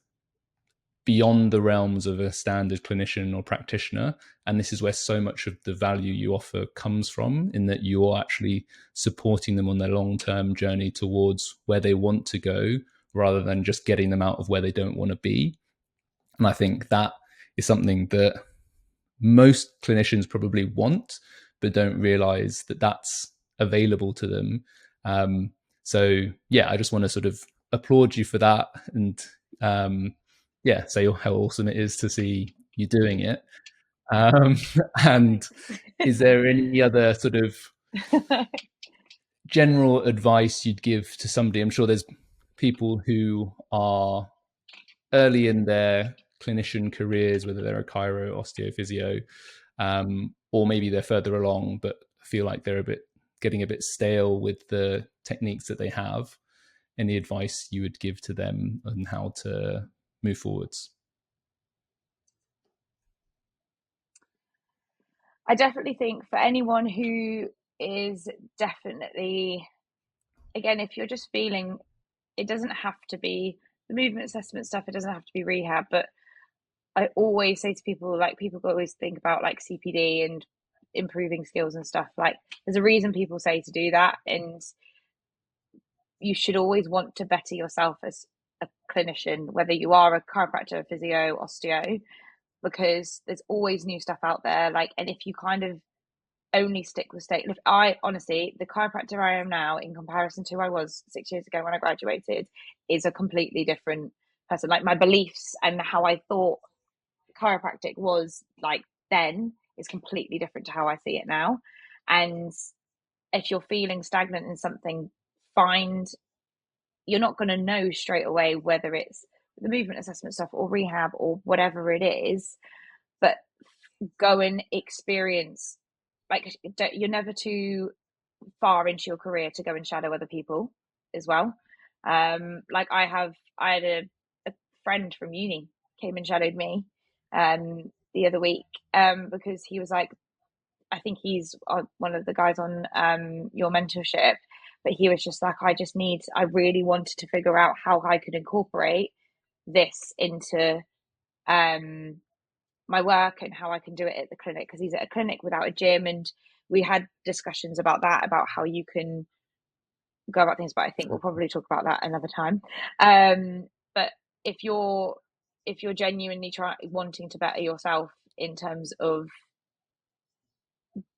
beyond the realms of a standard clinician or practitioner. And this is where so much of the value you offer comes from, in that you are actually supporting them on their long-term journey towards where they want to go, rather than just getting them out of where they don't want to be. And I think that is something that most clinicians probably want, but don't realize that that's available to them. So yeah, I just want to sort of applaud you for that, and say how awesome it is to see you doing it. And is there any other sort of general advice you'd give to somebody? I'm sure there's people who are early in their clinician careers, whether they're a chiro, osteo, physio, or maybe they're further along but feel like they're getting a bit stale with the techniques that they have. Any advice you would give to them on how to move forwards? I definitely think for anyone who is definitely, again, if you're just feeling, it doesn't have to be the movement assessment stuff, it doesn't have to be rehab, but I always say to people, people always think about CPD and improving skills and stuff. There's a reason people say to do that, and you should always want to better yourself as a clinician, whether you are a chiropractor, physio, osteo, because there's always new stuff out there. Like, and if you kind of only stick with state, if I honestly, the chiropractor I am now in comparison to who I was 6 years ago when I graduated is a completely different person. Like, my beliefs and how I thought chiropractic was like then is completely different to how I see it now. And if you're feeling stagnant in something, find, you're not going to know straight away whether it's the movement assessment stuff or rehab or whatever it is, but go and experience. Like, you're never too far into your career to go and shadow other people as well. Like, I had a friend from uni came and shadowed me the other week, because he was like, I think he's one of the guys on your mentorship, but he was just like, I really wanted to figure out how I could incorporate this into my work and how I can do it at the clinic, because he's at a clinic without a gym. And we had discussions about that, about how you can go about things, but I think we'll probably talk about that another time. But if you're genuinely wanting to better yourself in terms of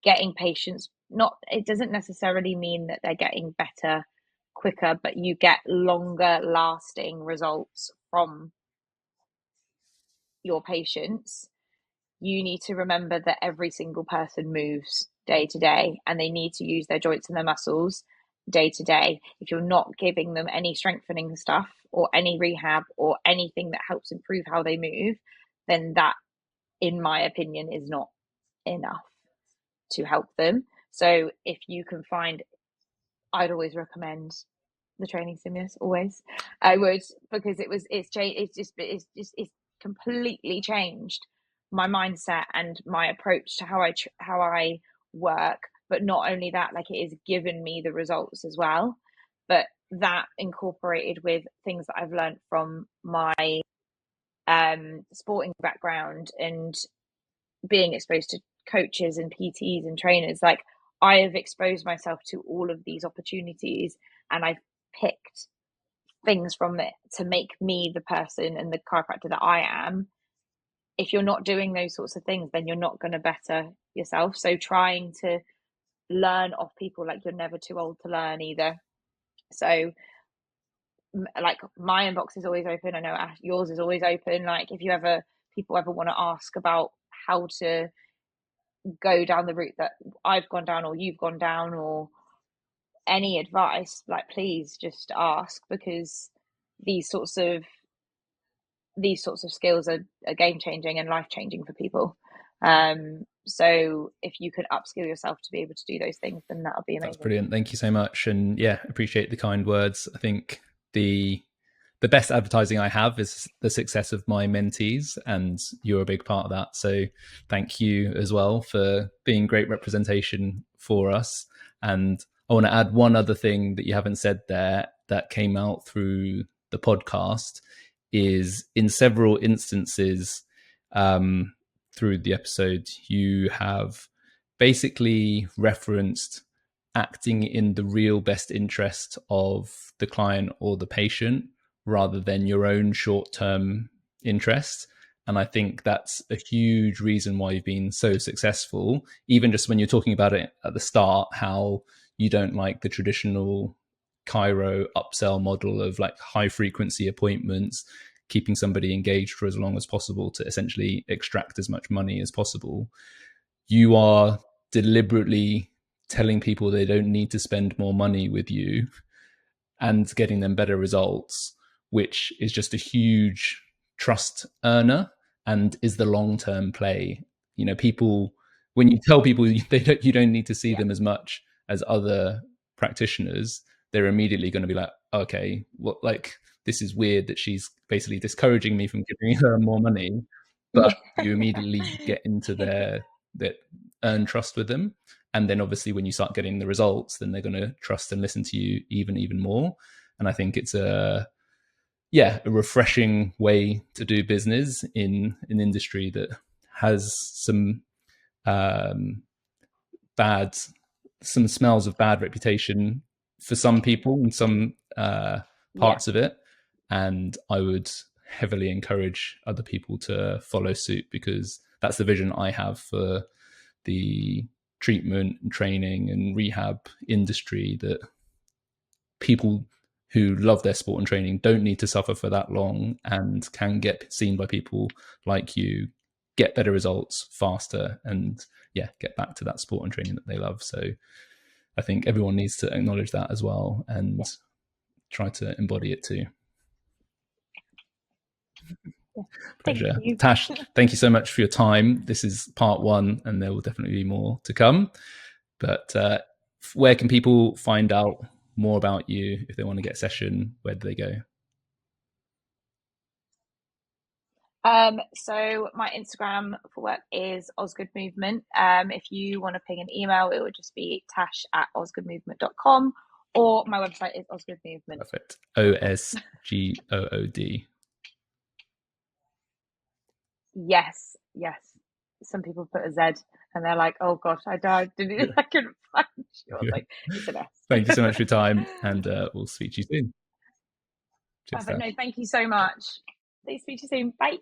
getting patients, not, it doesn't necessarily mean that they're getting better quicker, but you get longer lasting results from your patients. You need to remember that every single person moves day to day, and they need to use their joints and their muscles day to day. If you're not giving them any strengthening stuff or any rehab or anything that helps improve how they move, then that, in my opinion, is not enough to help them. So if you can find, I'd always recommend the training stimulus. Always, I would, because it's completely changed my mindset and my approach to how I work. But not only that, like, it has given me the results as well. But that incorporated with things that I've learned from my sporting background and being exposed to coaches and PTs and trainers, like, I have exposed myself to all of these opportunities, and I've picked things from it to make me the person and the chiropractor that I am. If you're not doing those sorts of things, then you're not going to better yourself. So trying to learn off people, like, you're never too old to learn either. So, like, my inbox is always open. I know yours is always open. Like, if people ever want to ask about how to go down the route that I've gone down or you've gone down, or any advice, like, please just ask, because these sorts of skills are game changing and life changing for people. So if you could upskill yourself to be able to do those things, then that would be amazing. That's brilliant. Thank you so much. And yeah, appreciate the kind words. I think the best advertising I have is the success of my mentees, and you're a big part of that. So thank you as well for being great representation for us. And I want to add one other thing that you haven't said there that came out through the podcast is, in several instances through the episode, you have basically referenced acting in the real best interest of the client or the patient, rather than your own short-term interest. And I think that's a huge reason why you've been so successful. Even just when you're talking about it at the start, how you don't like the traditional chiro upsell model of like high frequency appointments, keeping somebody engaged for as long as possible to essentially extract as much money as possible. You are deliberately telling people they don't need to spend more money with you and getting them better results, which is just a huge trust earner and is the long-term play. You know, people, when you tell people you don't need to see them as much as other practitioners, they're immediately going to be like, okay, what, like, this is weird that she's basically discouraging me from giving her more money. But you immediately get into that earn trust with them. And then obviously when you start getting the results, then they're going to trust and listen to you even more. And I think it's a refreshing way to do business in an industry that has some smells of bad reputation for some people in some parts of it. And I would heavily encourage other people to follow suit, because that's the vision I have for the treatment and training and rehab industry, that people who love their sport and training don't need to suffer for that long and can get seen by people like you, get better results faster, and get back to that sport and training that they love. So I think everyone needs to acknowledge that as well and try to embody it too. Pleasure. Tash, thank you so much for your time. This is part 1 and there will definitely be more to come. But where can people find out more about you if they want to get a session? Where do they go? So my Instagram for work is Osgood Movement. If you want to ping an email, it would just be tash@osgoodmovement.com, or my website is Osgood Movement. Perfect. OSGOOD. Yes. Some people put a Z and they're like, oh gosh, I died. I couldn't find you. I was like, it's an S. Thank you so much for your time, and we'll speak to you soon. Cheers, no, thank you so much. Please speak to you soon. Bye.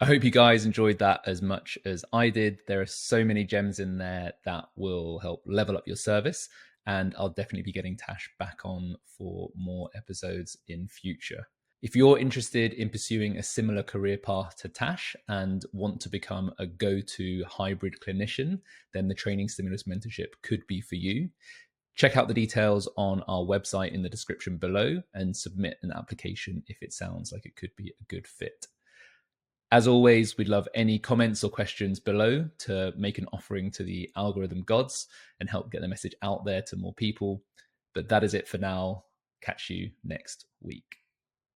I hope you guys enjoyed that as much as I did. There are so many gems in there that will help level up your service, and I'll definitely be getting Tash back on for more episodes in future. If you're interested in pursuing a similar career path to Tash and want to become a go-to hybrid clinician, then the Training Stimulus Mentorship could be for you. Check out the details on our website in the description below and submit an application if it sounds like it could be a good fit. As always, we'd love any comments or questions below to make an offering to the algorithm gods and help get the message out there to more people. But that is it for now. Catch you next week.